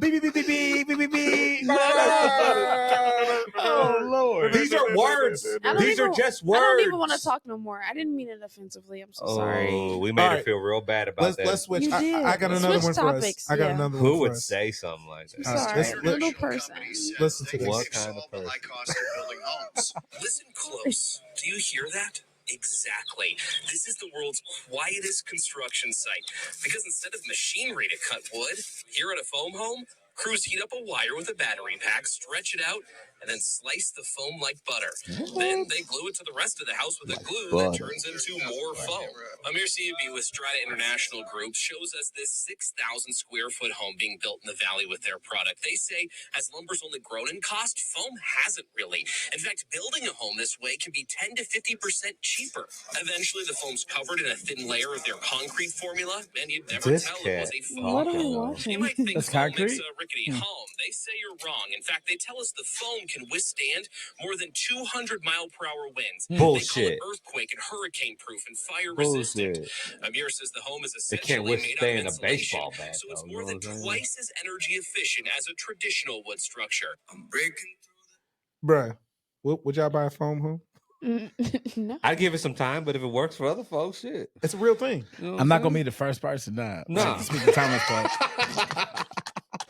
Speaker 1: Beep, beep, beep, beep, beep, beep, beep, beep. Oh, Lord.
Speaker 3: These are words.
Speaker 4: I don't
Speaker 3: These are
Speaker 4: even-
Speaker 3: just
Speaker 4: I
Speaker 3: words.
Speaker 4: don't even want to talk no more. I didn't mean it offensively. I'm so sorry.
Speaker 3: Oh, we made
Speaker 2: All
Speaker 3: her
Speaker 2: right.
Speaker 3: feel real bad about that.
Speaker 2: Let's switch.
Speaker 4: You did.
Speaker 2: I got another
Speaker 4: Switch
Speaker 2: one for us.
Speaker 4: topics,
Speaker 2: I got
Speaker 4: yeah.
Speaker 2: another one
Speaker 3: Who
Speaker 2: for
Speaker 3: would
Speaker 2: us.
Speaker 3: say something like
Speaker 4: I'm
Speaker 3: that?
Speaker 4: sorry. Little person.
Speaker 2: Listen to this.
Speaker 3: What kind of person?
Speaker 5: High cost of building homes.
Speaker 7: Listen close. Do you hear that? Exactly. This is the world's quietest construction site. Because instead of machinery to cut wood, here at a foam home, crews heat up a wire with a battery pack, stretch it out, and then slice the foam like butter. Then they glue it to the rest of the house with a glue that turns into more foam. Amir Siabi with Strata International Group shows us this 6,000 square foot home being built in the valley with their product. They say as lumber's only grown in cost, foam hasn't really. In fact, building a home this way can be 10 to 50% cheaper. Eventually, the foam's covered in a thin layer of their concrete formula, and you'd never
Speaker 3: This
Speaker 7: tell
Speaker 3: cat.
Speaker 7: it was a foam
Speaker 4: What are we
Speaker 7: home.
Speaker 4: watching?
Speaker 7: You might think
Speaker 1: That's
Speaker 7: foam makes
Speaker 1: concrete?
Speaker 7: a rickety home. They say you're wrong. In fact, they tell us the foam can withstand more than 200 mile per hour winds. They call
Speaker 3: Bullshit.
Speaker 7: it earthquake and hurricane proof and fire resistant.
Speaker 3: Bullshit.
Speaker 7: Amir says the home is
Speaker 3: It can't
Speaker 7: essentially made out of
Speaker 3: withstand a
Speaker 7: insulation,
Speaker 3: baseball bat,
Speaker 7: so it's
Speaker 3: though,
Speaker 7: more
Speaker 3: you
Speaker 7: than
Speaker 3: know what I'm saying?
Speaker 7: twice as energy efficient as a traditional wood structure. I'm breaking
Speaker 2: Bruh, would y'all buy a foam home?
Speaker 4: No.
Speaker 3: I'd give it some time, but if it works for other folks, shit.
Speaker 2: It's a real thing.
Speaker 3: You know what
Speaker 1: I'm not
Speaker 3: saying?
Speaker 1: gonna be the first person. Nah.
Speaker 3: Nah.
Speaker 1: Speak to Thomas part.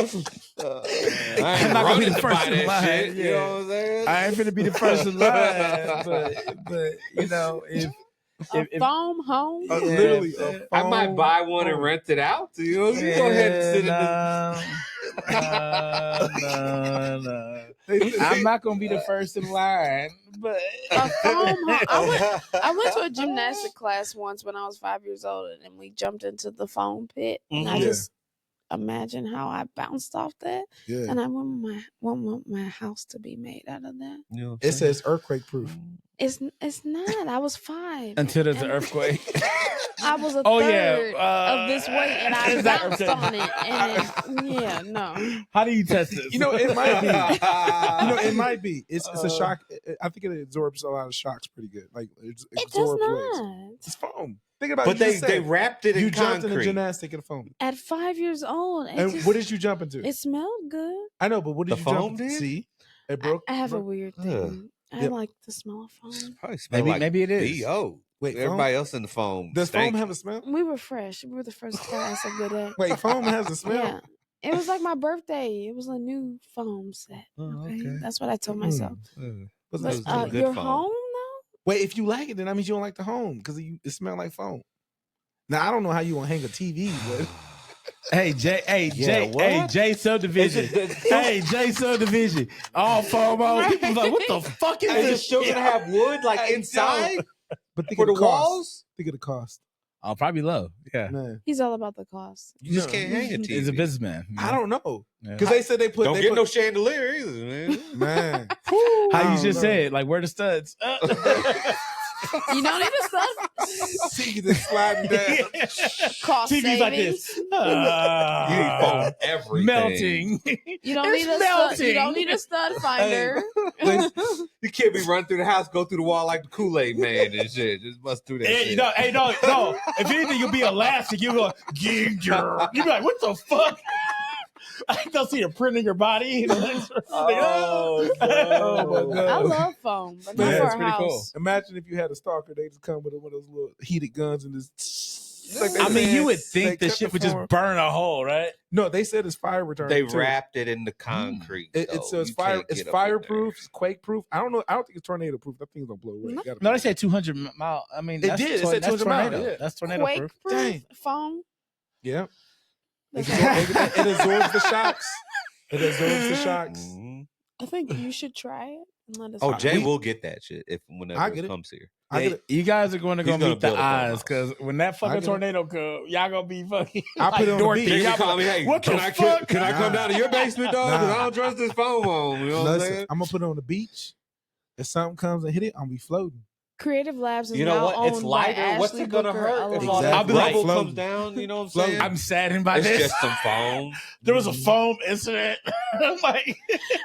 Speaker 3: I ain't
Speaker 1: I'm not gonna be
Speaker 3: running
Speaker 1: the
Speaker 3: to
Speaker 1: first
Speaker 3: buy
Speaker 1: in
Speaker 3: that
Speaker 1: line,
Speaker 3: shit. You
Speaker 1: yeah.
Speaker 3: know what I'm saying?
Speaker 1: I ain't finna be the first in line, but you know,
Speaker 4: A foam home?
Speaker 2: Literally, a foam
Speaker 3: I might buy one and
Speaker 2: home.
Speaker 3: rent it out. You know, you go ahead and sit in
Speaker 1: No. I'm not gonna be the first in line, but
Speaker 4: a foam home. I went to a gymnastic class once when I was 5 years old, and we jumped into the foam pit, and I just imagine how I bounced off that.
Speaker 2: Yeah.
Speaker 4: And I want my house to be made out of that.
Speaker 3: You know
Speaker 2: It says earthquake proof.
Speaker 4: It's not. I was 5.
Speaker 1: until there's an earthquake.
Speaker 4: I was a third of this weight, and I bounced on it. And no.
Speaker 1: How do you test this?
Speaker 2: You know, it might be. It might be. It's a shock. I think it absorbs a lot of shocks pretty good. Like it
Speaker 4: It does
Speaker 2: absorbs
Speaker 4: not.
Speaker 2: waves. It's foam. Think about
Speaker 3: But
Speaker 2: it.
Speaker 3: they wrapped it in
Speaker 2: you jumped
Speaker 3: concrete.
Speaker 2: in a gymnastic in foam.
Speaker 4: At 5 years old.
Speaker 2: And what did you jump into?
Speaker 4: It smelled good.
Speaker 2: I know, but what did
Speaker 3: The
Speaker 2: you
Speaker 3: foam
Speaker 2: jump into?
Speaker 3: did?
Speaker 2: See? It broke.
Speaker 4: I have a weird thing. I
Speaker 2: Yep.
Speaker 4: like the smell of foam.
Speaker 3: Probably smell like
Speaker 1: Maybe it is.
Speaker 3: B.O.
Speaker 2: Wait,
Speaker 3: Everybody else in the foam.
Speaker 2: Does foam
Speaker 3: stank.
Speaker 2: have a smell?
Speaker 4: We were fresh. We were the first class of good at.
Speaker 2: Wait, foam has a smell?
Speaker 4: Yeah. It was like my birthday. It was a new foam set.
Speaker 3: Oh,
Speaker 4: Okay.
Speaker 3: okay.
Speaker 4: That's what I told myself.
Speaker 2: What's
Speaker 3: That
Speaker 2: that
Speaker 3: was
Speaker 2: smell?
Speaker 3: good
Speaker 4: Your
Speaker 3: foam.
Speaker 4: home though?
Speaker 2: Wait, if you like it, then that means you don't like the home because it smells like foam. Now I don't know how you gonna hang a TV, but
Speaker 1: Hey Jay,
Speaker 3: what?
Speaker 1: Jay Subdivision. Hey Jay Subdivision. All foam on. People like, what the fuck is
Speaker 3: Is
Speaker 1: this?
Speaker 3: it still gonna have wood like inside
Speaker 2: think
Speaker 3: for
Speaker 2: of
Speaker 3: the
Speaker 2: the cost.
Speaker 3: walls?
Speaker 2: Think of the cost.
Speaker 1: Oh, probably low. Yeah.
Speaker 2: Man,
Speaker 4: He's all about the cost.
Speaker 3: You just
Speaker 2: No.
Speaker 3: can't hang a TV.
Speaker 1: He's a businessman.
Speaker 2: I don't know
Speaker 1: Yeah.
Speaker 2: because they said they put.
Speaker 3: Don't
Speaker 2: they
Speaker 3: get
Speaker 2: put,
Speaker 3: no chandelier either, man.
Speaker 2: man.
Speaker 1: How
Speaker 2: I
Speaker 1: you
Speaker 2: don't
Speaker 1: just
Speaker 2: know.
Speaker 1: said, like, where the studs?
Speaker 4: You don't need to stuff.
Speaker 2: See this sliding down.
Speaker 4: Cost
Speaker 1: TV's
Speaker 4: savings.
Speaker 1: like this.
Speaker 3: You need foam everything.
Speaker 1: Melting.
Speaker 4: You don't
Speaker 1: It's
Speaker 4: need a stud. You don't need a stud finder.
Speaker 3: You can't be running through the house, go through the wall like the Kool-Aid man and shit. Just bust through that shit.
Speaker 1: No. If anything, you'll be elastic. You'll go, ginger. You'll be like, what the fuck? I don't see a print in your body.
Speaker 3: Oh,
Speaker 2: my God.
Speaker 4: I love foam, but not
Speaker 2: Man,
Speaker 4: for
Speaker 2: it's
Speaker 4: a
Speaker 1: pretty
Speaker 4: house.
Speaker 1: cool.
Speaker 2: Imagine if you had a stalker, they just come with one of those little heated guns and just. Like they
Speaker 1: I mean,
Speaker 2: said,
Speaker 1: you would
Speaker 2: they
Speaker 1: think the
Speaker 2: cut
Speaker 1: shit would
Speaker 2: form.
Speaker 1: just burn a hole, right?
Speaker 2: No, they said it's fire retardant.
Speaker 3: They
Speaker 2: too.
Speaker 3: wrapped it in the concrete.
Speaker 2: It
Speaker 3: though.
Speaker 2: says
Speaker 3: You
Speaker 2: fire.
Speaker 3: can't
Speaker 2: It's
Speaker 3: get up in
Speaker 2: fireproof.
Speaker 3: there.
Speaker 2: It's quake proof. I don't know. I don't think it's tornado proof. That thing's gonna blow away.
Speaker 4: No.
Speaker 2: Gotta
Speaker 1: No,
Speaker 2: be.
Speaker 1: they said 200 mile. I mean,
Speaker 2: It did. It said
Speaker 1: that's
Speaker 2: 200 miles,
Speaker 1: tornado.
Speaker 2: yeah.
Speaker 1: That's tornado
Speaker 4: Quake
Speaker 1: proof.
Speaker 4: proof
Speaker 2: Dang.
Speaker 4: foam.
Speaker 2: Yeah. It absorbs the shocks. It absorbs the shocks.
Speaker 3: Mhm.
Speaker 4: I think you should try it and let us
Speaker 3: Oh,
Speaker 4: know.
Speaker 3: Jay will get that shit whenever
Speaker 2: I get
Speaker 3: it
Speaker 2: it.
Speaker 3: comes here.
Speaker 2: I
Speaker 1: Hey,
Speaker 2: get it.
Speaker 1: you guys are going to
Speaker 3: He's
Speaker 1: go
Speaker 3: gonna
Speaker 1: meet the
Speaker 3: build a
Speaker 1: eyes
Speaker 3: farmhouse.
Speaker 1: because when that
Speaker 2: I
Speaker 1: fucking
Speaker 2: get it.
Speaker 1: tornado come, y'all gonna be fucking.
Speaker 2: I'll put it on the
Speaker 1: Dorothy.
Speaker 2: beach.
Speaker 3: He
Speaker 1: Y'all
Speaker 3: can call
Speaker 1: be
Speaker 3: me,
Speaker 1: like,
Speaker 3: hey,
Speaker 1: what
Speaker 3: can
Speaker 1: the
Speaker 3: I
Speaker 1: fuck?
Speaker 3: can I come down to your basement, dog? 'Cause
Speaker 2: Nah.
Speaker 3: I don't trust this phone home. You know what I'm
Speaker 2: Listen,
Speaker 3: saying?
Speaker 2: I'm gonna put it on the beach. If something comes and hit it, I'm gonna be floating.
Speaker 4: Creative Labs is
Speaker 3: You know
Speaker 4: now
Speaker 3: what? It's
Speaker 4: owned
Speaker 3: lighter.
Speaker 4: by
Speaker 3: What's
Speaker 4: Ashley
Speaker 3: it gonna
Speaker 4: Booker
Speaker 3: hurt if
Speaker 4: alone.
Speaker 3: all that
Speaker 1: I'll be like,
Speaker 3: rubble
Speaker 2: floating.
Speaker 3: comes down? You know what I'm
Speaker 2: Floating.
Speaker 3: saying?
Speaker 1: I'm saddened by
Speaker 3: It's
Speaker 1: this.
Speaker 3: just some foam.
Speaker 1: There was a foam incident. I'm like,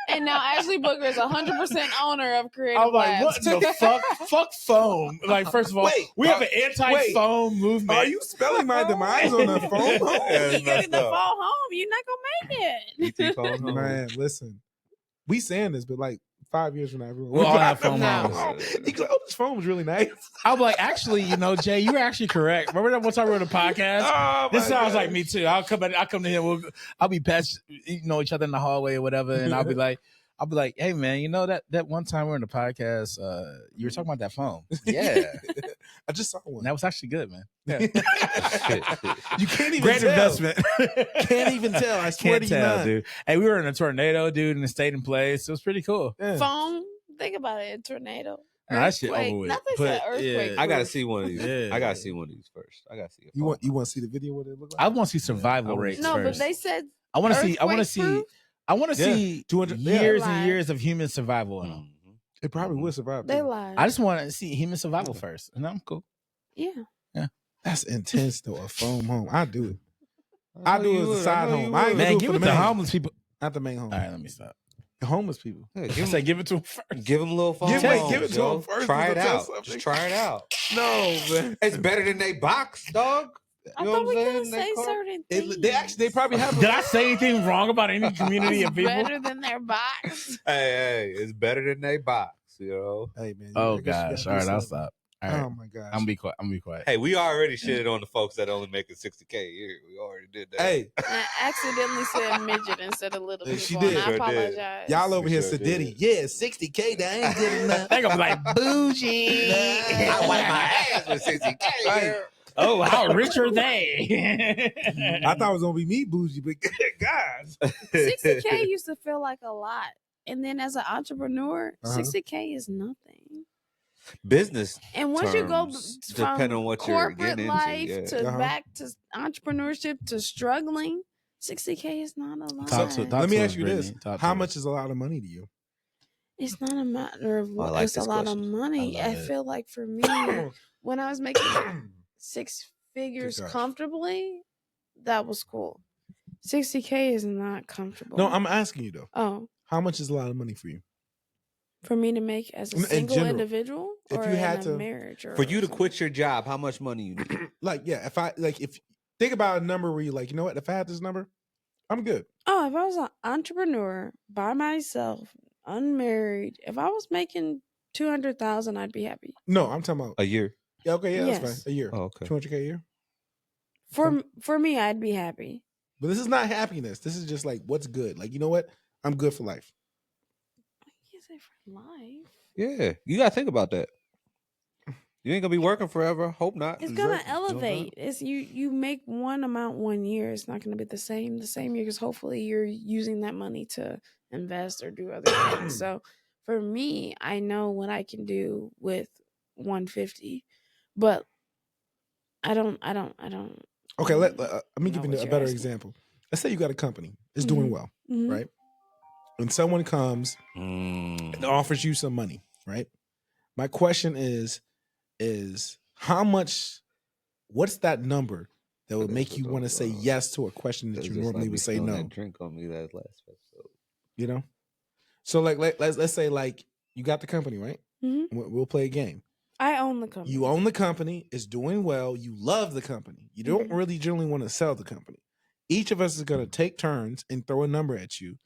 Speaker 4: And now Ashley Booker is 100% owner of Creative
Speaker 1: I'm like,
Speaker 4: Labs.
Speaker 1: what the fuck? Fuck foam. Like, first of all,
Speaker 2: Wait,
Speaker 1: we have an anti-foam movement.
Speaker 2: Are you spelling my demise on the phone?
Speaker 3: Yeah,
Speaker 4: You
Speaker 3: it's
Speaker 4: get
Speaker 3: messed
Speaker 4: the
Speaker 3: up.
Speaker 4: fall home, you're not gonna make it.
Speaker 3: ET phone home.
Speaker 2: Man, listen. We saying this, but like 5 years from now, everyone
Speaker 1: We'll all have
Speaker 2: foam.
Speaker 1: foam
Speaker 4: homes.
Speaker 2: You go, oh, this foam is really nice.
Speaker 1: I'm like, actually, Jay, you were actually correct. Remember that one time we were on a podcast?
Speaker 2: Oh,
Speaker 1: This
Speaker 2: my
Speaker 1: sounds
Speaker 2: God.
Speaker 1: like me too. I'll come to him. I'll be past each other in the hallway or whatever, and I'll be like, hey man, that one time we were in the podcast, you were talking about that foam. Yeah,
Speaker 2: I just saw one.
Speaker 1: and that was actually good, man. Yeah.
Speaker 2: You can't even
Speaker 1: Great
Speaker 2: tell.
Speaker 1: investment.
Speaker 2: Can't even tell. I swear
Speaker 1: Can't
Speaker 2: to you,
Speaker 1: tell,
Speaker 2: not.
Speaker 1: dude. Hey, we were in a tornado, dude, and it stayed in place. It was pretty cool.
Speaker 2: Yeah.
Speaker 4: Foam, think about it, a tornado.
Speaker 1: Nah, that shit
Speaker 4: Earthquake.
Speaker 1: over with.
Speaker 4: Nothing said
Speaker 1: But,
Speaker 4: earthquake.
Speaker 1: yeah.
Speaker 3: I gotta see one of these.
Speaker 1: Yeah.
Speaker 3: I gotta see one of these first. I gotta see.
Speaker 2: You want to see the video? What it look like?
Speaker 1: I want to see survival
Speaker 3: I
Speaker 1: rates
Speaker 4: No,
Speaker 1: first.
Speaker 4: but they said
Speaker 1: I want to see. I want to
Speaker 4: earthquake-proof?
Speaker 1: see. I want to
Speaker 2: Yeah.
Speaker 1: see
Speaker 2: 200
Speaker 1: years
Speaker 4: yeah.
Speaker 1: and years of human survival in them.
Speaker 3: Mhm.
Speaker 2: It probably would survive.
Speaker 4: they
Speaker 2: too.
Speaker 4: lied.
Speaker 1: I just want to see human survival first, and I'm cool.
Speaker 4: yeah.
Speaker 2: That's intense though. A foam home. I do it. I do it as a side home. I ain't gonna
Speaker 1: Man,
Speaker 2: do it
Speaker 1: give
Speaker 2: for
Speaker 1: it
Speaker 2: the
Speaker 1: to
Speaker 2: main.
Speaker 1: homeless people.
Speaker 2: Not the main home.
Speaker 1: All right, let me stop.
Speaker 2: The homeless people.
Speaker 3: Yeah,
Speaker 1: I
Speaker 3: give
Speaker 1: say
Speaker 3: him,
Speaker 1: give it to them first.
Speaker 3: give him a little phone.
Speaker 2: Give
Speaker 3: home,
Speaker 2: it to
Speaker 3: yo.
Speaker 2: him first
Speaker 3: Try it
Speaker 2: to tell
Speaker 3: out.
Speaker 2: something.
Speaker 3: Just try it out.
Speaker 2: No, man.
Speaker 3: It's better than they box, dog.
Speaker 4: I
Speaker 3: You know
Speaker 4: thought
Speaker 3: what
Speaker 4: we
Speaker 3: I'm
Speaker 4: couldn't
Speaker 3: saying?
Speaker 4: say
Speaker 3: They call-
Speaker 4: certain things.
Speaker 2: They probably have.
Speaker 1: Did I say anything wrong about any community of people?
Speaker 4: better than their box.
Speaker 3: Hey, it's better than they box. You know.
Speaker 2: Hey man.
Speaker 1: Oh
Speaker 2: I guess you
Speaker 1: gosh!
Speaker 2: gotta
Speaker 1: All
Speaker 2: do
Speaker 1: right, I'll
Speaker 2: something.
Speaker 1: stop. All right.
Speaker 2: Oh my gosh.
Speaker 1: I'm gonna be quiet.
Speaker 3: Hey, we already shitted on the folks that only making $60K a year. We already did that.
Speaker 2: Hey,
Speaker 4: I accidentally said midget instead of little people.
Speaker 2: She did.
Speaker 4: And I
Speaker 3: Sure did.
Speaker 4: apologize.
Speaker 2: y'all over
Speaker 3: We
Speaker 2: here
Speaker 3: sure
Speaker 2: said
Speaker 3: did.
Speaker 2: Diddy. Yeah, 60K. That ain't good enough.
Speaker 1: They gonna be like bougie.
Speaker 3: I wipe my ass with $60K.
Speaker 2: Hey.
Speaker 3: girl.
Speaker 1: Oh, how rich are they?
Speaker 2: I thought it was gonna be me, bougie, but guys.
Speaker 4: 60K used to feel like a lot. And then as an entrepreneur,
Speaker 2: Uh-huh.
Speaker 4: 60K is nothing.
Speaker 3: Business.
Speaker 4: And once you go
Speaker 3: terms,
Speaker 4: from
Speaker 3: depending on what you're
Speaker 4: corporate
Speaker 3: getting
Speaker 4: life
Speaker 3: into,
Speaker 4: to
Speaker 2: Uh-huh.
Speaker 4: back to entrepreneurship to struggling, 60K is not a lot.
Speaker 2: Let me ask you
Speaker 1: Brittany.
Speaker 2: this:
Speaker 1: Talk
Speaker 2: how
Speaker 1: to
Speaker 2: much is a lot of money to you?
Speaker 4: It's not a matter of what.
Speaker 3: like
Speaker 4: It's a
Speaker 3: this
Speaker 4: lot of
Speaker 3: question.
Speaker 4: money.
Speaker 1: I
Speaker 4: I
Speaker 1: love it.
Speaker 4: feel like for me, when I was making six figures
Speaker 2: gosh.
Speaker 4: comfortably, that was cool. 60K is not comfortable.
Speaker 2: No, I'm asking you though.
Speaker 4: Oh,
Speaker 2: How much is a lot of money for you?
Speaker 4: for me to make as a
Speaker 2: In
Speaker 4: single
Speaker 2: general,
Speaker 4: individual,
Speaker 2: if
Speaker 4: or
Speaker 2: you had
Speaker 4: in a
Speaker 2: to-
Speaker 4: marriage, or
Speaker 3: for you to
Speaker 4: something?
Speaker 3: quit your job, how much money you need?
Speaker 2: Like, yeah, if think about a number where you're like, you know what? If I had this number, I'm good.
Speaker 4: Oh, if I was an entrepreneur by myself, unmarried, if I was making 200,000, I'd be happy.
Speaker 2: No, I'm talking about.
Speaker 3: A year.
Speaker 2: Yeah, okay, yeah, that's
Speaker 4: Yes.
Speaker 2: fine. A year,
Speaker 3: Oh, okay.
Speaker 2: 200K a year.
Speaker 4: For me, I'd be happy.
Speaker 2: But this is not happiness. This is just like what's good. Like, you know what? I'm good for life.
Speaker 4: I can't say for life.
Speaker 3: Yeah, you gotta think about that. You ain't gonna be working forever. Hope not.
Speaker 4: It's gonna
Speaker 3: Exactly. You know what I'm saying?
Speaker 4: elevate. It's you make one amount 1 year. It's not gonna be the same year because hopefully you're using that money to invest or do other things. So for me, I know what I can do with 150, but I don't.
Speaker 2: Okay, let me
Speaker 4: know
Speaker 2: give you
Speaker 4: what
Speaker 2: a
Speaker 4: you're
Speaker 2: better
Speaker 4: asking.
Speaker 2: example. Let's say you got a company. It's doing well,
Speaker 4: Mhm.
Speaker 2: right? When someone comes
Speaker 3: Mm.
Speaker 2: and offers you some money, right? My question is how much? What's that number that would make you want to say yes to a question that
Speaker 3: It's
Speaker 2: you
Speaker 3: just
Speaker 2: normally
Speaker 3: like me
Speaker 2: would say
Speaker 3: spilling
Speaker 2: no?
Speaker 3: that drink on me that last episode.
Speaker 2: You know, so like let's say like you got the company, right?
Speaker 4: Mhm.
Speaker 2: We'll play a game.
Speaker 4: I own the company.
Speaker 2: You own the company. It's doing well. You love the company. You don't
Speaker 4: Mhm.
Speaker 2: really generally want to sell the company. Each of us is going to take turns and throw a number at you.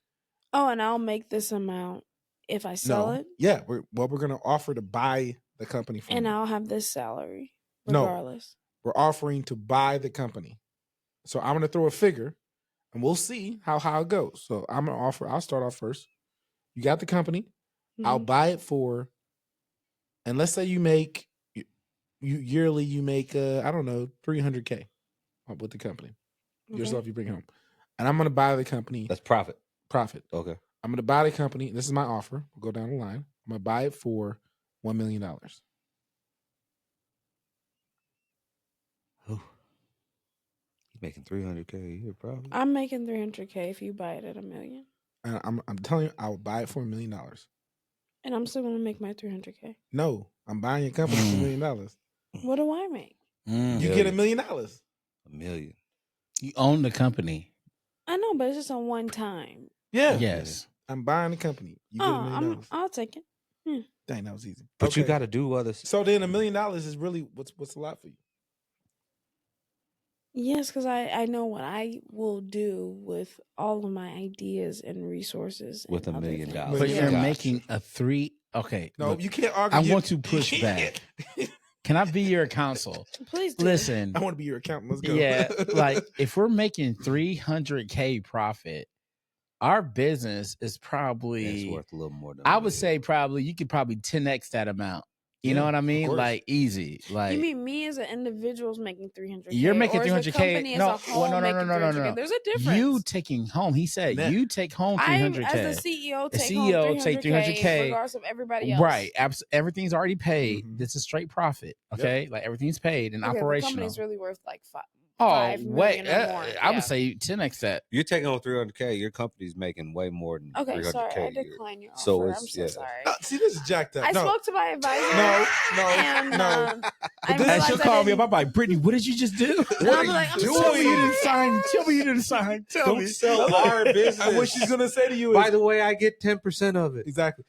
Speaker 4: Oh, and I'll make this amount if I sell it,
Speaker 2: Yeah, we're going to offer to buy the company from
Speaker 4: and
Speaker 2: you.
Speaker 4: I'll have this salary
Speaker 2: No.
Speaker 4: regardless.
Speaker 2: We're offering to buy the company. So I'm going to throw a figure, and we'll see how it goes. So I'm going to offer. I'll start off first. You got the company. I'll
Speaker 4: Mhm.
Speaker 2: buy it for, and let's say you make you yearly. You make I don't know, $300K with the company.
Speaker 4: Okay.
Speaker 2: Yourself, you bring home, and I'm going to buy the company.
Speaker 3: That's profit.
Speaker 2: Profit.
Speaker 3: Okay.
Speaker 2: I'm going to buy the company. This is my offer. We'll go down the line. I'm going to buy it for $1 million.
Speaker 3: You're making $300K a year, probably.
Speaker 4: I'm making $300K if you buy it at $1 million,
Speaker 2: And I'm telling you, I will buy it for $1 million.
Speaker 4: and I'm still gonna make my $300K.
Speaker 2: No, I'm buying your company for $1 million.
Speaker 4: What do I make?
Speaker 2: You get $1 million.
Speaker 3: $1 million.
Speaker 1: You own the company.
Speaker 4: I know, but it's just a one time.
Speaker 2: Yeah.
Speaker 1: Yes.
Speaker 2: I'm buying the company. You get $1 million.
Speaker 4: I'll take it.
Speaker 2: Dang, that was easy.
Speaker 3: But you
Speaker 2: Okay.
Speaker 3: got to do other.
Speaker 2: So then $1 million is really what's a lot for you.
Speaker 4: Yes, because I know what I will do with all of my ideas and resources.
Speaker 3: With
Speaker 4: and
Speaker 3: $1
Speaker 4: other
Speaker 3: million.
Speaker 4: things.
Speaker 1: But
Speaker 2: Yeah.
Speaker 1: you're
Speaker 3: Gosh.
Speaker 1: making a three. Okay.
Speaker 2: No,
Speaker 1: look,
Speaker 2: you can't argue.
Speaker 1: I
Speaker 2: You-
Speaker 1: want to
Speaker 2: you
Speaker 1: push
Speaker 2: can't.
Speaker 1: back. Can I be your counsel?
Speaker 4: Please do.
Speaker 1: Listen.
Speaker 2: I want to be your accountant. Let's go.
Speaker 1: Yeah, like if we're making $300K profit, our business is
Speaker 3: It's
Speaker 1: probably
Speaker 3: worth a little more than
Speaker 1: I
Speaker 3: $1
Speaker 1: would
Speaker 3: million.
Speaker 1: say probably you could probably 10x that amount. You
Speaker 2: Yeah,
Speaker 1: know what I
Speaker 2: of
Speaker 1: mean?
Speaker 2: course.
Speaker 1: Like easy. Like
Speaker 4: You mean me as an individual is making $300K?
Speaker 1: You're making
Speaker 4: or is the
Speaker 1: $300K.
Speaker 4: company as
Speaker 1: No,
Speaker 4: a whole
Speaker 1: well, no,
Speaker 4: making $300K? There's a difference.
Speaker 1: you taking home. He said
Speaker 2: Net.
Speaker 1: you take home
Speaker 4: I,
Speaker 1: 300K.
Speaker 4: as the CEO,
Speaker 1: The
Speaker 4: take
Speaker 1: CEO
Speaker 4: home
Speaker 1: take
Speaker 4: 300K,
Speaker 1: 300K,
Speaker 4: regardless of everybody else.
Speaker 1: Right. Everything's already paid.
Speaker 2: Mhm.
Speaker 1: This is straight profit.
Speaker 2: Yep.
Speaker 1: Okay. Like everything's paid and
Speaker 4: Okay, the
Speaker 1: operational.
Speaker 4: company's really worth like $5
Speaker 1: wait.
Speaker 4: million or more.
Speaker 1: I
Speaker 4: Yeah.
Speaker 1: would say 10x that.
Speaker 3: You're taking home $300K. Your company's making way more than
Speaker 4: Okay,
Speaker 3: 300K
Speaker 4: sorry, I
Speaker 3: a year.
Speaker 4: decline your offer.
Speaker 3: So
Speaker 4: I'm
Speaker 3: it's-
Speaker 4: so
Speaker 3: yeah.
Speaker 4: sorry.
Speaker 2: No, see, this is jacked up.
Speaker 4: I
Speaker 2: no,
Speaker 4: spoke to my advisor.
Speaker 2: no,
Speaker 4: and
Speaker 2: no.
Speaker 4: I
Speaker 2: this-
Speaker 4: realized
Speaker 1: She'll
Speaker 4: I
Speaker 1: call me
Speaker 4: didn't-
Speaker 1: up. I'm like, Brittany, what did you just do?
Speaker 4: And I'll be like, I'm so
Speaker 1: Tell me you didn't
Speaker 4: sorry.
Speaker 1: sign. Tell me you didn't sign. Tell
Speaker 3: Don't
Speaker 1: me.
Speaker 3: sell our business.
Speaker 2: And what she's gonna say to you is,
Speaker 3: By the way, I get 10% of it.
Speaker 2: exactly.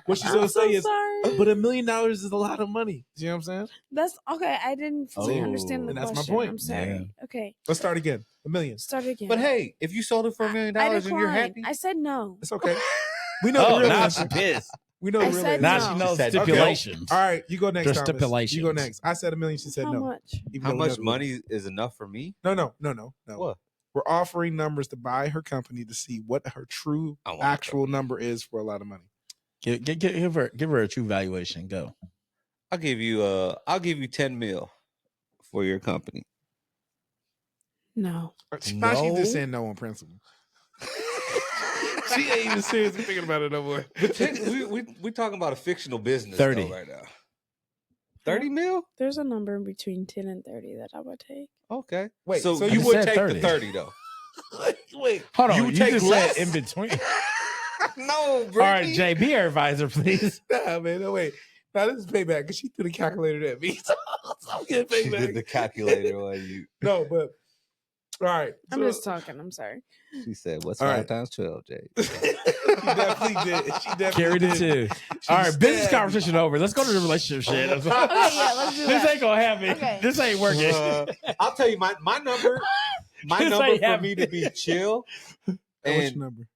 Speaker 2: What she's gonna
Speaker 4: I'm so
Speaker 2: say is,
Speaker 4: sorry.
Speaker 2: but $1 million is a lot of money. You know what I'm saying?
Speaker 4: That's okay. I didn't fully
Speaker 1: Oh,
Speaker 4: understand the
Speaker 2: and that's my
Speaker 4: question.
Speaker 2: point.
Speaker 4: I'm sorry.
Speaker 1: Yeah.
Speaker 4: Okay,
Speaker 2: Let's start again. $1 million.
Speaker 4: start again.
Speaker 3: But hey, if you sold it for $1 million
Speaker 4: I
Speaker 3: and you're
Speaker 4: declined.
Speaker 3: happy,
Speaker 4: I said no.
Speaker 2: It's okay. We know the
Speaker 1: Oh,
Speaker 2: real
Speaker 1: now
Speaker 2: answer.
Speaker 1: she's pissed.
Speaker 2: We know
Speaker 4: I
Speaker 2: real
Speaker 4: said
Speaker 2: ladies.
Speaker 1: Now
Speaker 4: no.
Speaker 1: she knows
Speaker 3: said no.
Speaker 1: stipulations.
Speaker 2: All right, you go next.
Speaker 1: There's
Speaker 2: Thomas.
Speaker 1: stipulations.
Speaker 2: You go next. I said $1 million. She said
Speaker 4: How
Speaker 2: no.
Speaker 4: much?
Speaker 2: Even
Speaker 3: How
Speaker 2: though we
Speaker 3: much
Speaker 2: know the
Speaker 3: money is enough for me?
Speaker 2: No.
Speaker 3: What?
Speaker 2: We're offering numbers to buy her company to see what her true
Speaker 3: I want
Speaker 2: actual number is for a lot of money.
Speaker 1: Give her a true valuation. Go.
Speaker 3: I'll give you 10 mil for your company.
Speaker 4: No.
Speaker 2: Now she's just saying no on principle. She ain't even seriously thinking about it no more.
Speaker 3: But we talking about a fictional business
Speaker 1: 30
Speaker 3: though right now. 30 mil?
Speaker 4: There's a number between 10 and 30 that I would take.
Speaker 3: Okay.
Speaker 2: Wait,
Speaker 3: so
Speaker 2: so
Speaker 3: you
Speaker 1: you
Speaker 3: would
Speaker 1: said
Speaker 3: take
Speaker 1: 30.
Speaker 3: the 30 though.
Speaker 2: Wait.
Speaker 1: Hold on.
Speaker 3: You
Speaker 1: You
Speaker 3: take
Speaker 1: just
Speaker 3: less?
Speaker 1: said in between.
Speaker 3: No, Brittany.
Speaker 1: All right, Jay, be our advisor, please.
Speaker 2: Nah, man, no wait. Now this is payback because she threw the calculator at me. So I'm getting
Speaker 3: She
Speaker 2: payback.
Speaker 3: did the calculator on you.
Speaker 2: No, but all right.
Speaker 4: I'm just talking. I'm sorry.
Speaker 3: She said, "What's
Speaker 2: All
Speaker 3: 5
Speaker 2: right.
Speaker 3: times 12, Jay?"
Speaker 2: She definitely did. She definitely
Speaker 1: Carried it
Speaker 2: did.
Speaker 1: too. All right, business
Speaker 2: stabbed me.
Speaker 1: conversation over. Let's go to the relationship shit.
Speaker 4: Okay, yeah, let's do
Speaker 1: This
Speaker 4: that.
Speaker 1: ain't gonna happen.
Speaker 4: Okay.
Speaker 1: This ain't working.
Speaker 3: I'll tell you my number. My
Speaker 1: This
Speaker 3: number
Speaker 1: ain't
Speaker 3: for
Speaker 1: happening.
Speaker 3: me to be chill
Speaker 2: What's your
Speaker 3: and
Speaker 2: number?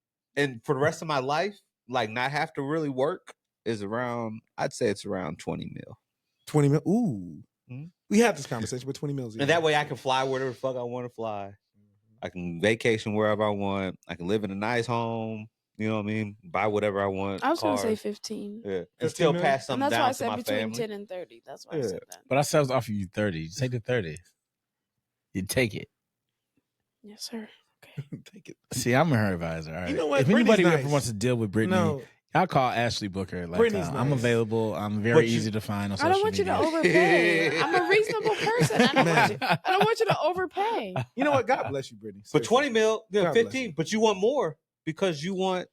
Speaker 3: for the rest of my life, like not have to really work, is around. I'd say it's around 20 mil.
Speaker 2: 20 mil. Ooh.
Speaker 3: Hmm?
Speaker 2: We had this conversation, but 20 mils.
Speaker 3: And that way I can fly wherever the fuck I want to fly. I can vacation wherever I want. I can live in a nice home. You know what I mean? Buy whatever I want.
Speaker 4: I was going to say
Speaker 3: cars.
Speaker 4: 15.
Speaker 3: Yeah. And
Speaker 2: 15
Speaker 3: still
Speaker 2: million?
Speaker 3: pass
Speaker 4: And
Speaker 3: something
Speaker 4: that's why I
Speaker 3: down to
Speaker 4: said
Speaker 3: my
Speaker 4: between
Speaker 3: family.
Speaker 4: 10 and 30. That's why I
Speaker 3: Yeah.
Speaker 4: said that.
Speaker 1: But I said I was offering you 30. You take the 30. You take it.
Speaker 4: Yes, sir.
Speaker 2: Take it.
Speaker 1: See, I'm her advisor. All right.
Speaker 2: You know what?
Speaker 1: If anybody
Speaker 2: Brittany's
Speaker 1: ever
Speaker 2: nice.
Speaker 1: wants to deal with Brittany,
Speaker 2: No.
Speaker 1: y'all call Ashley Booker. Like,
Speaker 2: Brittany's
Speaker 1: I'm
Speaker 2: nice.
Speaker 1: available. I'm very
Speaker 3: But you-
Speaker 1: easy to find on
Speaker 4: I
Speaker 1: social
Speaker 4: don't want you
Speaker 1: media.
Speaker 4: to overpay. I'm a reasonable person. I don't want you to overpay.
Speaker 2: You know what? God bless you, Brittany.
Speaker 3: But 20 mil, yeah,
Speaker 2: God bless
Speaker 3: 15. But you want more because you want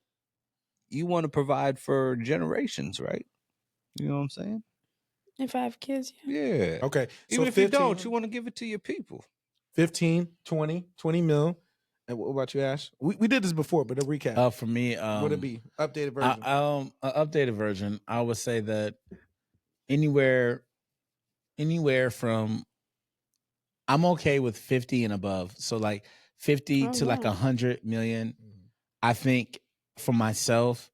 Speaker 3: to provide for generations, right? You know what I'm saying?
Speaker 4: If I have kids, yeah.
Speaker 3: Yeah.
Speaker 2: Okay.
Speaker 3: Even
Speaker 2: So
Speaker 3: if you
Speaker 2: 15,
Speaker 3: don't, you want to give it to your people.
Speaker 2: 15, 20 mil. And what about you, Ash? We did this before, but a recap.
Speaker 1: For me,
Speaker 2: Would it be updated version?
Speaker 1: an updated version. I would say that anywhere from I'm okay with 50 and above. So like 50 to like
Speaker 4: wow.
Speaker 1: 100 million. I think for myself,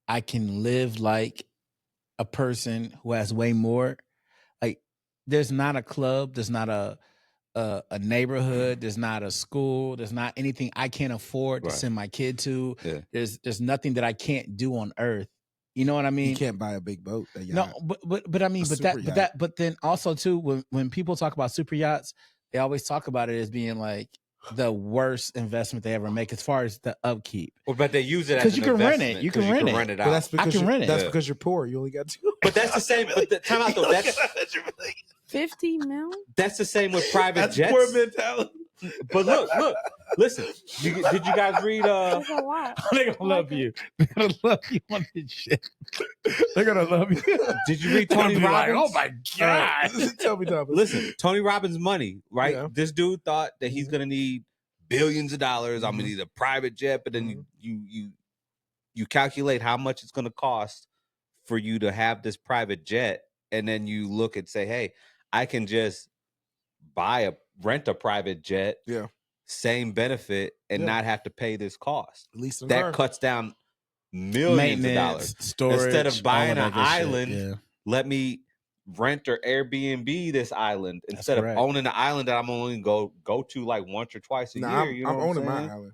Speaker 1: I can live like a person who has way more. Like there's not a club, there's not a neighborhood, there's not a school, there's not anything I can't afford to
Speaker 3: Right.
Speaker 1: send my kid to.
Speaker 3: Yeah.
Speaker 1: There's nothing that I can't do on earth. You know what I mean?
Speaker 2: You can't buy a big boat. A
Speaker 1: No,
Speaker 2: yacht.
Speaker 1: but I mean,
Speaker 2: A super yacht.
Speaker 1: but then also too, when people talk about super yachts, they always talk about it as being like the worst investment they ever make as far as the upkeep.
Speaker 3: Well, but they use it as
Speaker 1: Because
Speaker 3: an
Speaker 1: you can rent it.
Speaker 3: investment
Speaker 1: You can
Speaker 3: 'cause
Speaker 1: rent it.
Speaker 3: it
Speaker 2: But
Speaker 3: out.
Speaker 2: that's because
Speaker 1: can
Speaker 2: you're,
Speaker 1: rent it.
Speaker 2: that's
Speaker 3: Yeah.
Speaker 2: because you're poor. You only got two.
Speaker 3: But that's the same. But the time out though.
Speaker 4: 50 mil?
Speaker 3: That's the same with private
Speaker 2: That's
Speaker 3: jets.
Speaker 2: poor mentality.
Speaker 3: But look, listen. Did you guys read?
Speaker 4: That's a lot.
Speaker 1: They're gonna love you. They're gonna love you on this shit. They're gonna love you.
Speaker 3: Did you read
Speaker 1: They're gonna
Speaker 3: Tony
Speaker 1: be like,
Speaker 3: Robbins?
Speaker 1: oh my god.
Speaker 2: Tell me, Thomas.
Speaker 3: Listen, Tony Robbins' money, right?
Speaker 2: Yeah.
Speaker 3: This dude thought that he's gonna need billions of dollars. I'm gonna
Speaker 2: Mhm.
Speaker 3: need a private jet, but then you calculate how much it's gonna cost for you to have this private jet, and then you look and say, hey, I can just rent a private jet,
Speaker 2: Yeah.
Speaker 3: same benefit, and
Speaker 2: Yeah.
Speaker 3: not have to pay this cost.
Speaker 2: At least in
Speaker 3: That
Speaker 2: her.
Speaker 3: cuts down millions of dollars.
Speaker 1: storage,
Speaker 3: Instead of
Speaker 1: all
Speaker 3: buying
Speaker 1: that
Speaker 3: an
Speaker 1: good shit.
Speaker 3: island,
Speaker 1: Yeah.
Speaker 3: let me rent or Airbnb this island
Speaker 1: That's
Speaker 3: instead of
Speaker 1: correct.
Speaker 3: owning the island that I'm only go to like once or twice a
Speaker 2: Nah,
Speaker 3: year. You know
Speaker 2: I'm
Speaker 3: what I'm
Speaker 2: owning
Speaker 3: saying?
Speaker 2: my island.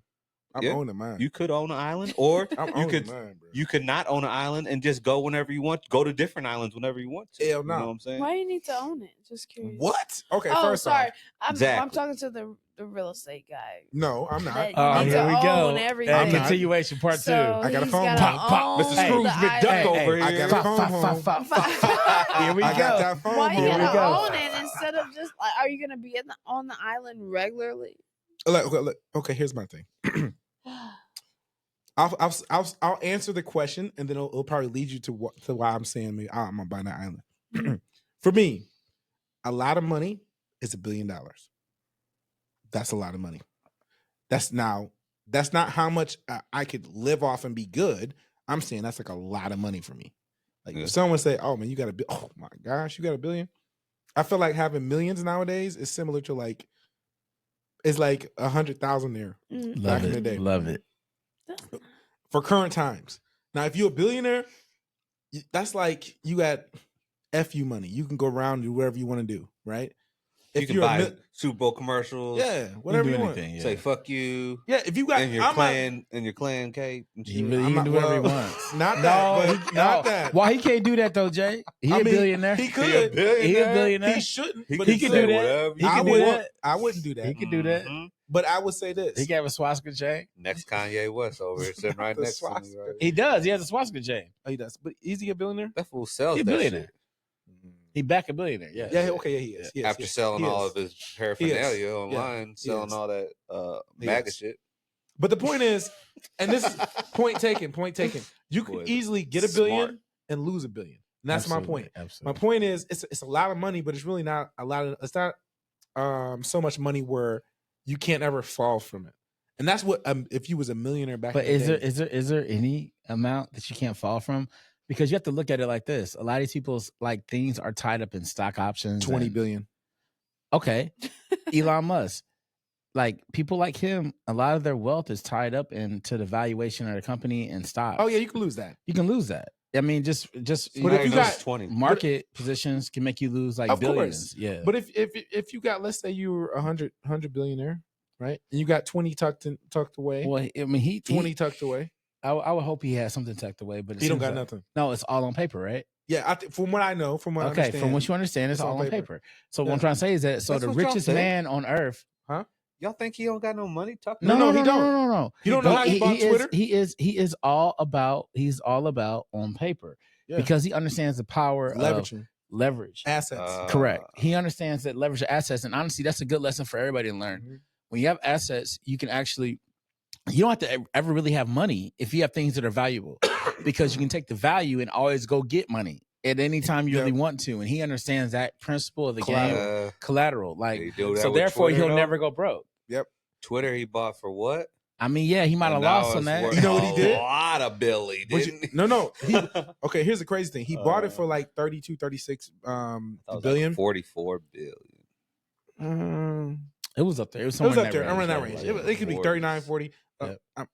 Speaker 2: I'm
Speaker 3: Yeah.
Speaker 2: owning mine.
Speaker 3: You could own an island, or
Speaker 2: I'm
Speaker 3: you
Speaker 2: owning
Speaker 3: could
Speaker 2: mine, bro.
Speaker 3: you could not own an island and just go whenever you want. Go to different islands whenever you want to.
Speaker 2: Hell
Speaker 3: You
Speaker 2: no.
Speaker 3: know what I'm saying?
Speaker 4: Why do you need to own it? Just curious.
Speaker 2: What? Okay,
Speaker 4: Oh,
Speaker 2: first
Speaker 4: sorry.
Speaker 2: off,
Speaker 4: I'm
Speaker 3: Exactly.
Speaker 4: talking to the real estate guy.
Speaker 2: no, I'm not.
Speaker 4: That
Speaker 1: Oh,
Speaker 4: you need
Speaker 1: here
Speaker 4: to
Speaker 1: we go.
Speaker 4: own everything.
Speaker 2: I'm not.
Speaker 1: Continuation part two.
Speaker 4: So
Speaker 2: I got a
Speaker 4: he's
Speaker 2: phone
Speaker 4: gotta
Speaker 2: call.
Speaker 1: Pop, pop.
Speaker 4: own
Speaker 3: Mr. Scrooge
Speaker 4: the
Speaker 3: McDuck
Speaker 4: island.
Speaker 3: over
Speaker 2: I
Speaker 3: here.
Speaker 2: got a phone home.
Speaker 1: Here we
Speaker 2: I got
Speaker 1: go.
Speaker 2: that phone
Speaker 4: Why you
Speaker 1: Here we
Speaker 4: gotta
Speaker 1: go.
Speaker 4: own it instead of just like? Are you gonna be on the island regularly?
Speaker 2: Okay, here's my thing. I'll answer the question, and then it'll probably lead you to why I'm saying I'm gonna buy that island. For me, a lot of money is $1 billion. That's a lot of money. That's not how much I could live off and be good. I'm saying that's like a lot of money for me. Like if someone say, "Oh man, you got oh my gosh, you got $1 billion." I feel like having millions nowadays is similar to like it's like 100,000 there
Speaker 1: Love
Speaker 2: back
Speaker 1: it.
Speaker 2: in the day.
Speaker 1: Love it.
Speaker 2: For current times. Now, if you're a billionaire, that's like you got FU money. You can go around and do whatever you want to do, right?
Speaker 3: You can buy Super Bowl commercials.
Speaker 2: Yeah, whatever you want.
Speaker 1: Anything, yeah.
Speaker 3: Say fuck you.
Speaker 2: Yeah, if you got
Speaker 3: in your clan cape and shit.
Speaker 1: He can do whatever he wants.
Speaker 2: Not that, not that.
Speaker 1: Why he can't do that though, Jay? He a billionaire.
Speaker 2: He could.
Speaker 1: He a billionaire.
Speaker 2: He shouldn't.
Speaker 1: He
Speaker 2: but
Speaker 1: can do that. He can do that.
Speaker 2: I wouldn't do that.
Speaker 1: He can do that.
Speaker 2: But I would say this.
Speaker 1: He can have a swastika chain.
Speaker 3: Next Kanye West over here sitting right next to me. Right?
Speaker 1: He does. He has a swastika chain.
Speaker 2: Oh, he does. But is he a billionaire?
Speaker 3: That fool sells
Speaker 1: He a
Speaker 3: that
Speaker 1: billionaire.
Speaker 3: shit.
Speaker 1: He back a billionaire. Yeah.
Speaker 2: Yeah. Okay. Yeah, he is. He is.
Speaker 3: After selling all of his paraphernalia online, selling all that MAGA shit.
Speaker 2: But the point is, and this is point taken. You can easily get $1 billion and lose $1 billion. And that's my point.
Speaker 1: Absolutely.
Speaker 2: My point is, it's a lot of money, but it's really not a lot of. It's not so much money where you can't ever fall from it. And that's what if you was a millionaire back.
Speaker 1: But
Speaker 2: in the day,
Speaker 1: is there any amount that you can't fall from? Because you have to look at it like this. A lot of these people's like things are tied up in stock options.
Speaker 2: 20 billion.
Speaker 1: Okay. Elon Musk. Like people like him, a lot of their wealth is tied up into the valuation of the company and stocks.
Speaker 2: Oh yeah, you can lose that.
Speaker 1: You can lose that. I mean, just
Speaker 2: but if you got
Speaker 3: 20
Speaker 1: market positions can make you lose like billions.
Speaker 2: Course.
Speaker 1: Yeah.
Speaker 2: But if you got, let's say you were 100 billionaire, right? And you got 20 tucked away.
Speaker 1: Well, I mean,
Speaker 2: 20 tucked away.
Speaker 1: I would hope he has something tucked away, but
Speaker 2: he don't got nothing.
Speaker 1: No, it's all on paper, right?
Speaker 2: Yeah, from what I know, from what I understand.
Speaker 1: From what you understand, it's all on paper. So what I'm trying to say is that
Speaker 3: That's
Speaker 1: the richest man on earth,
Speaker 2: huh?
Speaker 3: Y'all think he don't got no money tucked?
Speaker 2: No, he don't.
Speaker 1: No.
Speaker 2: You don't know how he bought Twitter?
Speaker 1: He is all about on paper because he understands the power of leverage
Speaker 2: assets.
Speaker 1: Correct. He understands that leverage assets, and honestly, that's a good lesson for everybody to learn.
Speaker 2: Mm-hmm.
Speaker 1: When you have assets, you can actually. You don't have to ever really have money if you have things that are valuable because you can take the value and always go get money at any time you really want to. And he understands that principle of the game, collateral. Like, so therefore Twitter, he'll never go broke.
Speaker 2: Yep.
Speaker 3: Twitter he bought for what?
Speaker 1: I mean, yeah, he might have lost on that.
Speaker 2: You know what he did?
Speaker 3: A lot of Billy, didn't he?
Speaker 2: No. Okay, here's the crazy thing. He bought it for like 32, 36 billion.
Speaker 3: Like 44 billion.
Speaker 1: It was up there. It was somewhere
Speaker 2: up there. Around that range. It could be 39, 40.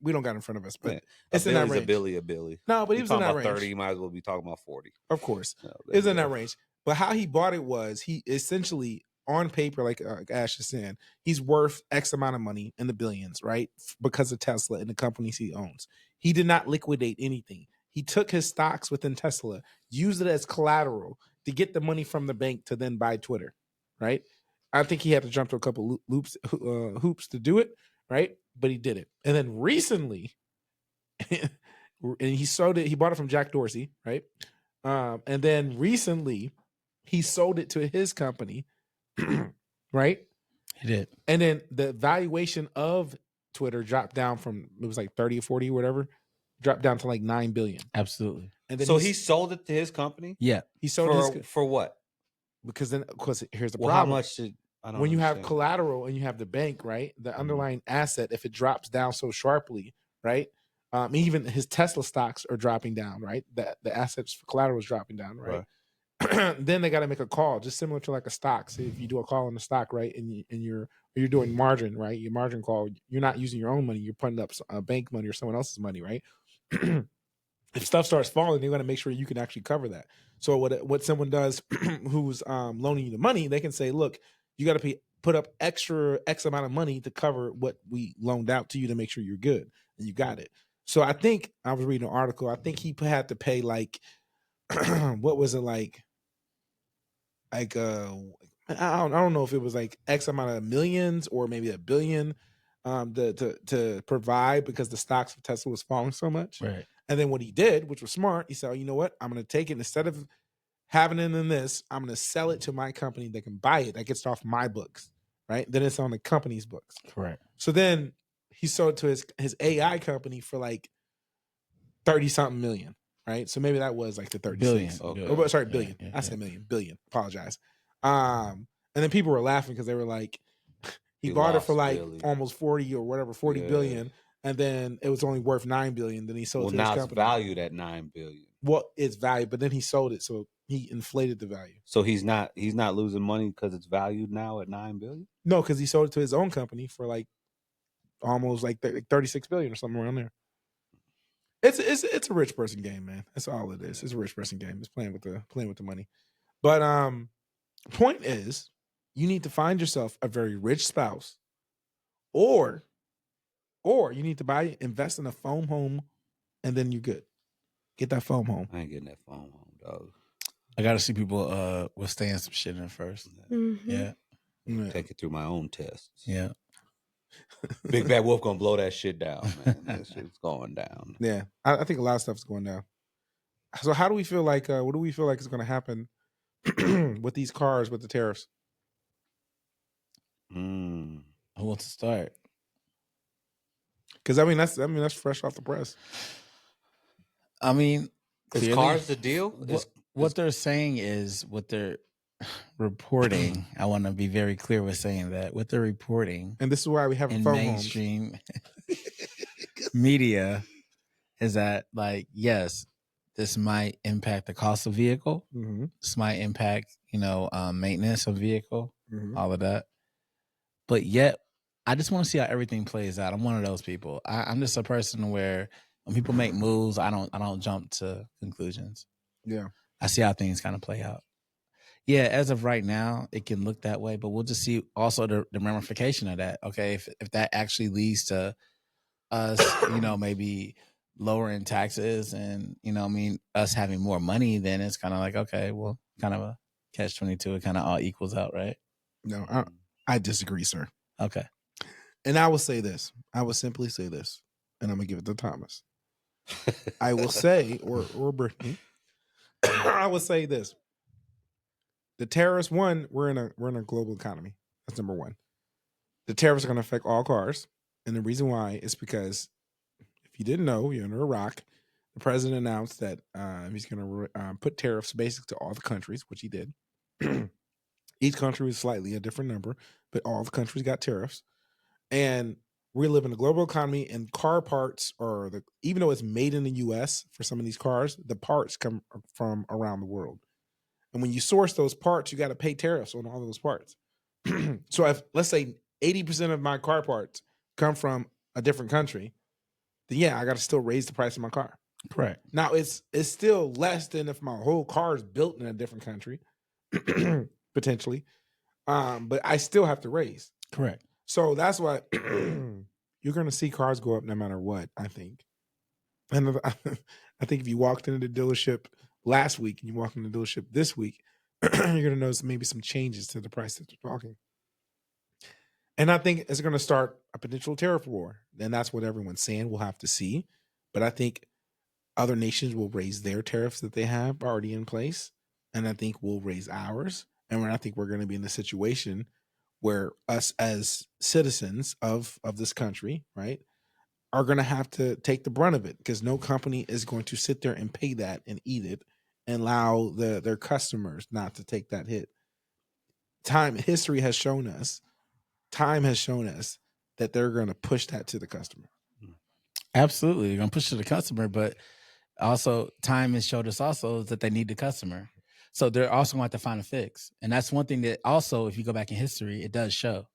Speaker 2: We don't got it in front of us, but it's in that range.
Speaker 3: A Billy.
Speaker 2: No, but he was in that range.
Speaker 3: 30, you might as well be talking about 40.
Speaker 2: Of course. It's in that range. But how he bought it was he essentially, on paper, like Ash is saying, he's worth X amount of money in the billions, right? Because of Tesla and the companies he owns. He did not liquidate anything. He took his stocks within Tesla, used it as collateral to get the money from the bank to then buy Twitter, right? I think he had to jump to a couple hoops to do it, right? But he did it. And then recently, and he sold it. He bought it from Jack Dorsey, right? And then recently, he sold it to his company, right?
Speaker 1: He did.
Speaker 2: And then the valuation of Twitter dropped down from, it was like 30 or 40 or whatever, dropped down to like 9 billion.
Speaker 1: Absolutely.
Speaker 2: And then
Speaker 3: so he sold it to his company?
Speaker 1: Yeah.
Speaker 2: He sold it
Speaker 3: for what?
Speaker 2: Because here's the problem.
Speaker 3: How much did
Speaker 2: when you have collateral and you have the bank, right? The underlying asset, if it drops down so sharply, right? Even his Tesla stocks are dropping down, right? The assets for collateral is dropping down, right? Then they got to make a call, just similar to like a stock. So if you do a call on the stock, right, and you're doing margin, right? Your margin call, you're not using your own money, you're putting up bank money or someone else's money, right? If stuff starts falling, they're going to make sure you can actually cover that. So what someone does who's loaning you the money, they can say, look, you got to put up extra X amount of money to cover what we loaned out to you to make sure you're good. And you got it. So I think, I was reading an article, I think he had to pay like, what was it like I don't know if it was like X amount of millions or maybe $1 billion to provide because the stocks of Tesla was falling so much.
Speaker 1: Right.
Speaker 2: And then what he did, which was smart, he said, oh, you know what? I'm going to take it instead of having it in this, I'm going to sell it to my company that can buy it. That gets off my books, right? Then it's on the company's books.
Speaker 1: Correct.
Speaker 2: So then he sold it to his AI company for like 30 something million, right? So maybe that was like the 36.
Speaker 1: Billion.
Speaker 2: Oh, sorry, billion. I said million, billion. Apologize. And then people were laughing because they were like, he bought it for like almost 40 or whatever, 40 billion. And then it was only worth 9 billion. Then he sold it to his company.
Speaker 3: Now it's valued at 9 billion.
Speaker 2: Well, it's valued, but then he sold it, so he inflated the value.
Speaker 3: So he's not losing money because it's valued now at 9 billion?
Speaker 2: No, because he sold it to his own company for like almost like 36 billion or something around there. It's a rich person game, man. That's all it is. It's a rich person game. It's playing with the money. But point is, you need to find yourself a very rich spouse, or you need to invest in a foam home, and then you're good. Get that foam home.
Speaker 3: I ain't getting that foam home, dog.
Speaker 1: I gotta see people withstand some shit in first.
Speaker 4: Mm-hmm.
Speaker 1: Yeah.
Speaker 3: Take it through my own tests.
Speaker 1: Yeah.
Speaker 3: Big Bad Wolf gonna blow that shit down, man. That shit's going down.
Speaker 2: Yeah, I think a lot of stuff's going down. So how do we feel like? What do we feel like is going to happen with these cars with the tariffs?
Speaker 1: Who wants to start?
Speaker 2: Because that's fresh off the press.
Speaker 1: I mean,
Speaker 3: is cars the deal?
Speaker 1: What they're saying is what they're reporting. I want to be very clear with saying that what they're reporting,
Speaker 2: and this is why we have
Speaker 1: in mainstream media, is that like, yes, this might impact the cost of vehicle.
Speaker 2: Mm-hmm.
Speaker 1: This might impact, maintenance of vehicle, all of that. But yet, I just want to see how everything plays out. I'm one of those people. I'm just a person where when people make moves, I don't jump to conclusions.
Speaker 2: Yeah,
Speaker 1: I see how things kind of play out. Yeah, as of right now, it can look that way, but we'll just see also the ramification of that. Okay, if that actually leads to us, maybe lowering taxes and us having more money, then it's kind of like, okay, well, kind of a catch-22. It kind of all equals out, right?
Speaker 2: No, I disagree, sir.
Speaker 1: Okay.
Speaker 2: And I will say this. I will simply say this, and I'm gonna give it to Thomas. I will say, or Brittany, I will say this. The tariffs, one, we're in a global economy. That's number one. The tariffs are going to affect all cars, and the reason why is because if you didn't know, you're under a rock. The president announced that he's going to put tariffs basically to all the countries, which he did. Each country was slightly a different number, but all the countries got tariffs. And we live in a global economy, and car parts even though it's made in the U.S. for some of these cars, the parts come from around the world. And when you source those parts, you got to pay tariffs on all those parts. So if, let's say, 80% of my car parts come from a different country, then yeah, I got to still raise the price of my car.
Speaker 1: Correct.
Speaker 2: Now it's still less than if my whole car is built in a different country, potentially. But I still have to raise.
Speaker 1: Correct.
Speaker 2: So that's why you're going to see cars go up no matter what, I think. And I think if you walked into the dealership last week and you walk into the dealership this week, you're going to notice maybe some changes to the price that they're talking. And I think it's going to start a potential tariff war. And that's what everyone's saying. We'll have to see. But I think other nations will raise their tariffs that they have already in place. And I think we'll raise ours. And I think we're going to be in a situation where us as citizens of this country, right, are going to have to take the brunt of it, because no company is going to sit there and pay that and eat it and allow their customers not to take that hit. Time has shown us that they're going to push that to the customer.
Speaker 1: Absolutely. They're going to push to the customer, but also time has showed us also that they need the customer. So they're also going to have to find a fix. And that's one thing that also, if you go back in history, it does show.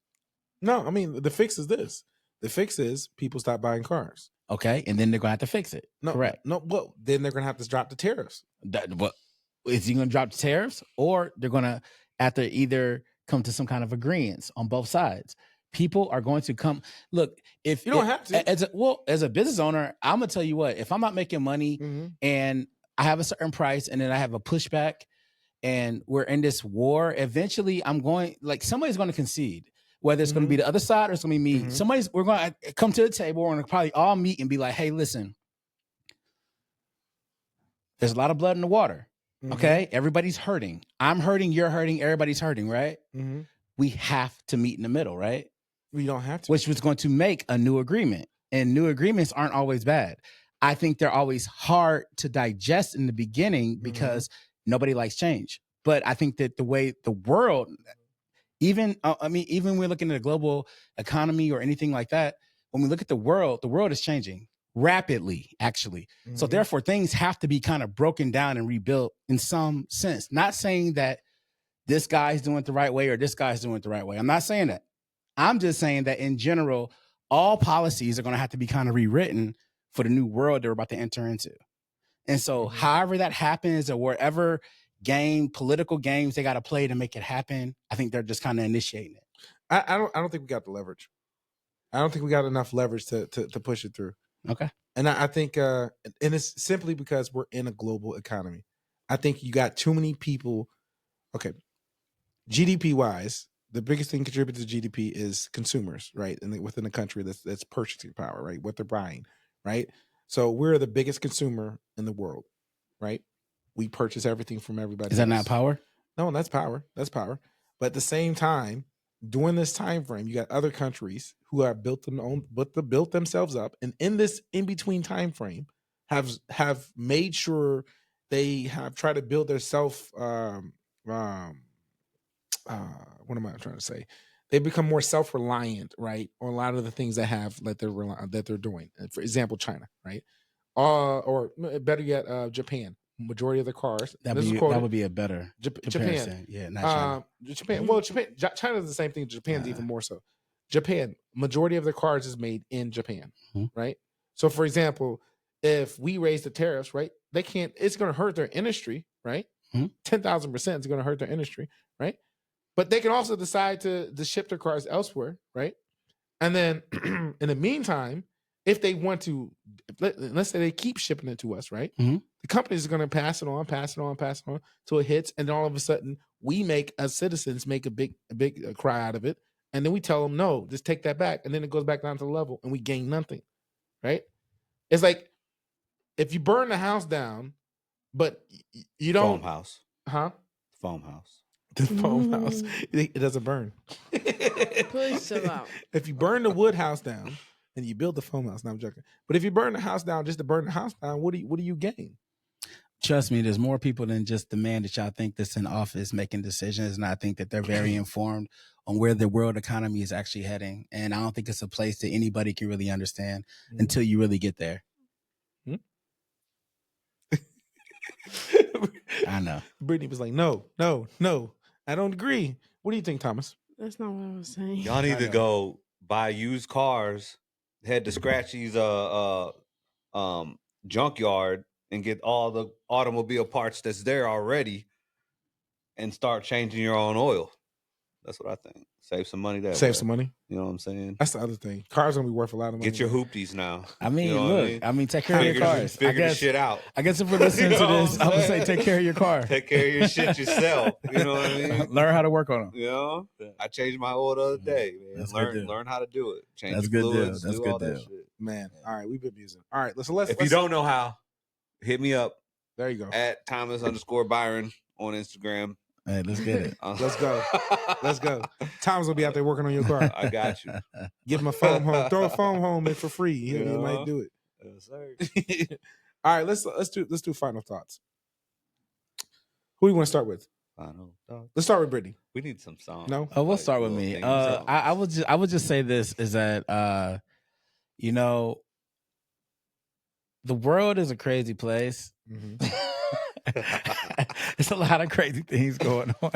Speaker 2: No, I mean, the fix is this. The fix is people stop buying cars.
Speaker 1: Okay, and then they're going to have to fix it.
Speaker 2: No,
Speaker 1: correct.
Speaker 2: No, well, then they're going to have to drop the tariffs.
Speaker 1: Is he going to drop the tariffs, or they're going to have to either come to some kind of agreement on both sides? People are going to come. Look, if
Speaker 2: you don't have to,
Speaker 1: as a business owner, I'm going to tell you what. If I'm not making money and I have a certain price, and then I have a pushback, and we're in this war, eventually somebody's going to concede. Whether it's going to be the other side or it's going to be me. We're going to come to the table. We're going to probably all meet and be like, hey, listen, there's a lot of blood in the water. Okay. Everybody's hurting. I'm hurting. You're hurting. Everybody's hurting. Right. We have to meet in the middle. Right.
Speaker 2: We don't have to.
Speaker 1: Which was going to make a new agreement. And new agreements aren't always bad. I think they're always hard to digest in the beginning because nobody likes change. But I think that the way the world... Even we're looking at a global economy or anything like that. When we look at the world is changing rapidly, actually. So therefore, things have to be kind of broken down and rebuilt in some sense. Not saying that this guy's doing it the right way or this guy's doing it the right way. I'm not saying that. I'm just saying that in general, all policies are going to have to be kind of rewritten for the new world they're about to enter into. And so however that happens or wherever political games they got to play to make it happen, I think they're just kind of initiating it.
Speaker 2: I don't think we got the leverage. I don't think we got enough leverage to push it through.
Speaker 1: Okay.
Speaker 2: And I think, and it's simply because we're in a global economy. I think you got too many people. Okay. GDP wise, the biggest thing contributing to GDP is consumers, right? And within the country, that's purchasing power, right? What they're buying, right? So we're the biggest consumer in the world, right? We purchase everything from everybody.
Speaker 1: Is that not power?
Speaker 2: No, that's power. That's power. But at the same time, during this time frame, you got other countries who are built themselves up, and in this in between time frame, have made sure they have tried to build their what am I trying to say? They become more self-reliant, right, on a lot of the things that they're doing. For example, China, right, or better yet, Japan. Majority of the cars
Speaker 1: that would be a better
Speaker 2: Japan.
Speaker 1: Yeah, not China.
Speaker 2: Japan. Well, China's the same thing. Japan's even more so. Japan. Majority of the cars is made in Japan, right? So, for example, if we raise the tariffs, right, they can't. It's going to hurt their industry, right? 10,000% is going to hurt their industry, right? But they can also decide to ship their cars elsewhere, right? And then in the meantime, if they want to, let's say they keep shipping it to us, right? The companies are going to pass it on till it hits, and then all of a sudden we as citizens make a big cry out of it, and then we tell them no, just take that back, and then it goes back down to the level, and we gain nothing, right? It's like if you burn the house down, but you don't
Speaker 3: foam house, foam house.
Speaker 2: The foam house, it doesn't burn.
Speaker 4: Push them out.
Speaker 2: If you burn the wood house down and you build the foam house, no, I'm joking. But if you burn the house down just to burn the house down, what do you gain?
Speaker 1: Trust me, there's more people than just the man that y'all think that's in office making decisions, and I think that they're very informed on where the world economy is actually heading. And I don't think it's a place that anybody can really understand until you really get there. I know.
Speaker 2: Brittany was like, no, I don't agree. What do you think, Thomas?
Speaker 4: That's not what I was saying.
Speaker 3: Y'all need to go buy used cars, head to Scratchy's junkyard and get all the automobile parts that's there already and start changing your own oil. That's what I think. Save some money that way.
Speaker 2: Save some money.
Speaker 3: You know what I'm saying?
Speaker 2: That's the other thing. Cars gonna be worth a lot of money.
Speaker 3: Get your hoopties now.
Speaker 1: I mean,
Speaker 3: you know
Speaker 1: look, I mean, take care of your cars.
Speaker 3: Figure the shit out.
Speaker 1: I guess if we're listening to this, I would say take care of your car.
Speaker 3: Take care of your shit yourself. You know what I mean?
Speaker 1: Learn how to work on them.
Speaker 3: You know? I changed my oil the other day, man.
Speaker 1: That's
Speaker 3: learn how to do it. Change
Speaker 1: That's
Speaker 3: your
Speaker 1: good
Speaker 3: fluids,
Speaker 1: deal. That's
Speaker 3: do
Speaker 1: good
Speaker 3: all that
Speaker 1: deal.
Speaker 3: shit.
Speaker 2: Man, all right, we've been musing. All right, let's.
Speaker 3: If you don't know how, hit me up.
Speaker 2: There you go.
Speaker 3: At Thomas_Byron on Instagram.
Speaker 1: Hey, let's get it.
Speaker 2: Let's go. Let's go. Thomas will be out there working on your car.
Speaker 3: I got you.
Speaker 2: Give him a foam home. Throw a foam home in for free. He might do it.
Speaker 3: Yes, sir.
Speaker 2: All right, let's do final thoughts. Who do you want to start with?
Speaker 3: Final thoughts.
Speaker 2: Let's start with Brittany.
Speaker 3: We need some songs.
Speaker 2: No?
Speaker 1: Oh, we'll start with me. I would just say this is that you know, the world is a crazy place. There's a lot of crazy things going on.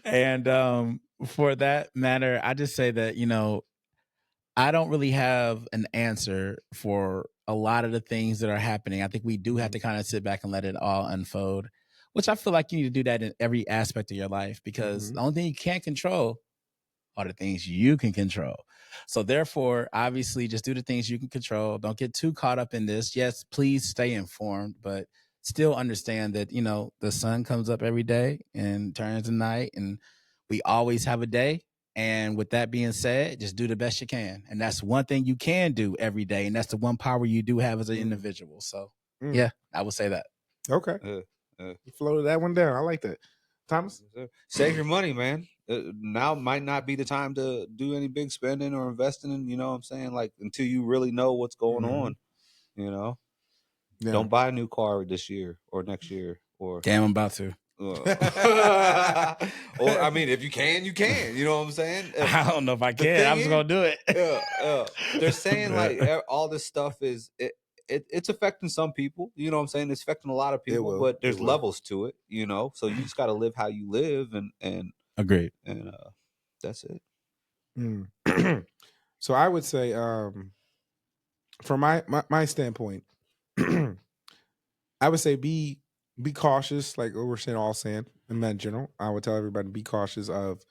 Speaker 1: And for that matter, I just say that, you know, I don't really have an answer for a lot of the things that are happening. I think we do have to kind of sit back and let it all unfold, which I feel like you need to do that in every aspect of your life, because the only thing you can't control are the things you can control. So therefore, obviously, just do the things you can control. Don't get too caught up in this. Yes, please stay informed, but still understand that, you know, the sun comes up every day and turns to night, and we always have a day. And with that being said, just do the best you can. And that's one thing you can do every day. And that's the one power you do have as an individual. So, yeah, I would say that.
Speaker 2: Okay. You floated that one down. I like that. Thomas?
Speaker 3: Save your money, man. Now might not be the time to do any big spending or investing in, you know what I'm saying? Like, until you really know what's going on, you know? Yeah. Don't buy a new car this year or next year. Or
Speaker 1: damn, I'm about to.
Speaker 3: Or I mean, if you can, you can. You know what I'm saying?
Speaker 1: I don't know if I can. I'm just gonna do it.
Speaker 3: They're saying like all this stuff is it's affecting some people. You know what I'm saying? It's affecting a lot of people, but there's levels to it. You know, so you just got to live how you live, and
Speaker 1: agreed.
Speaker 3: And that's it.
Speaker 2: So I would say, from my standpoint, I would say be cautious, like we're saying, all saying in that general. I would tell everybody be cautious of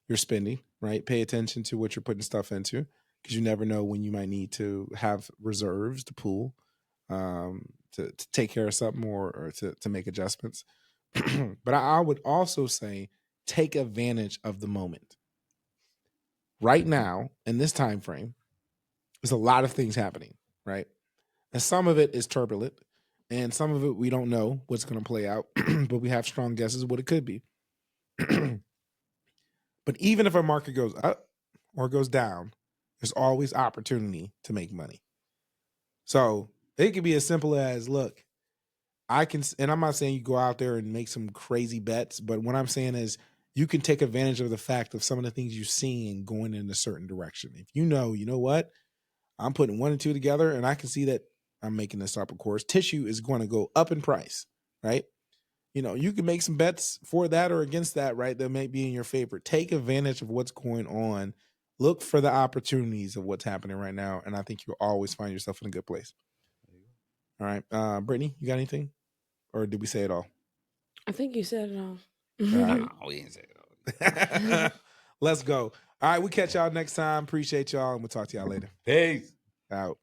Speaker 2: your spending, right? Pay attention to what you're putting stuff into, because you never know when you might need to have reserves to pool, to take care of something or to make adjustments. But I would also say take advantage of the moment. Right now, in this time frame, there's a lot of things happening, right? And some of it is turbulent, and some of it we don't know what's going to play out, but we have strong guesses what it could be. But even if a market goes up or goes down, there's always opportunity to make money. So it could be as simple as, look, I can, and I'm not saying you go out there and make some crazy bets, but what I'm saying is you can take advantage of the fact of some of the things you're seeing going in a certain direction. If you know what, I'm putting 1 and 2 together, and I can see that I'm making this up, of course. Tissue is going to go up in price, right? You can make some bets for that or against that, right? That may be in your favor. Take advantage of what's going on. Look for the opportunities of what's happening right now, and I think you'll always find yourself in a good place. All right. Brittany, you got anything? Or did we say it all?
Speaker 4: I think you said it all.
Speaker 3: No, we didn't say it all.
Speaker 2: Let's go. All right, we'll catch y'all next time. Appreciate y'all, and we'll talk to y'all later.
Speaker 3: Peace.
Speaker 2: Out.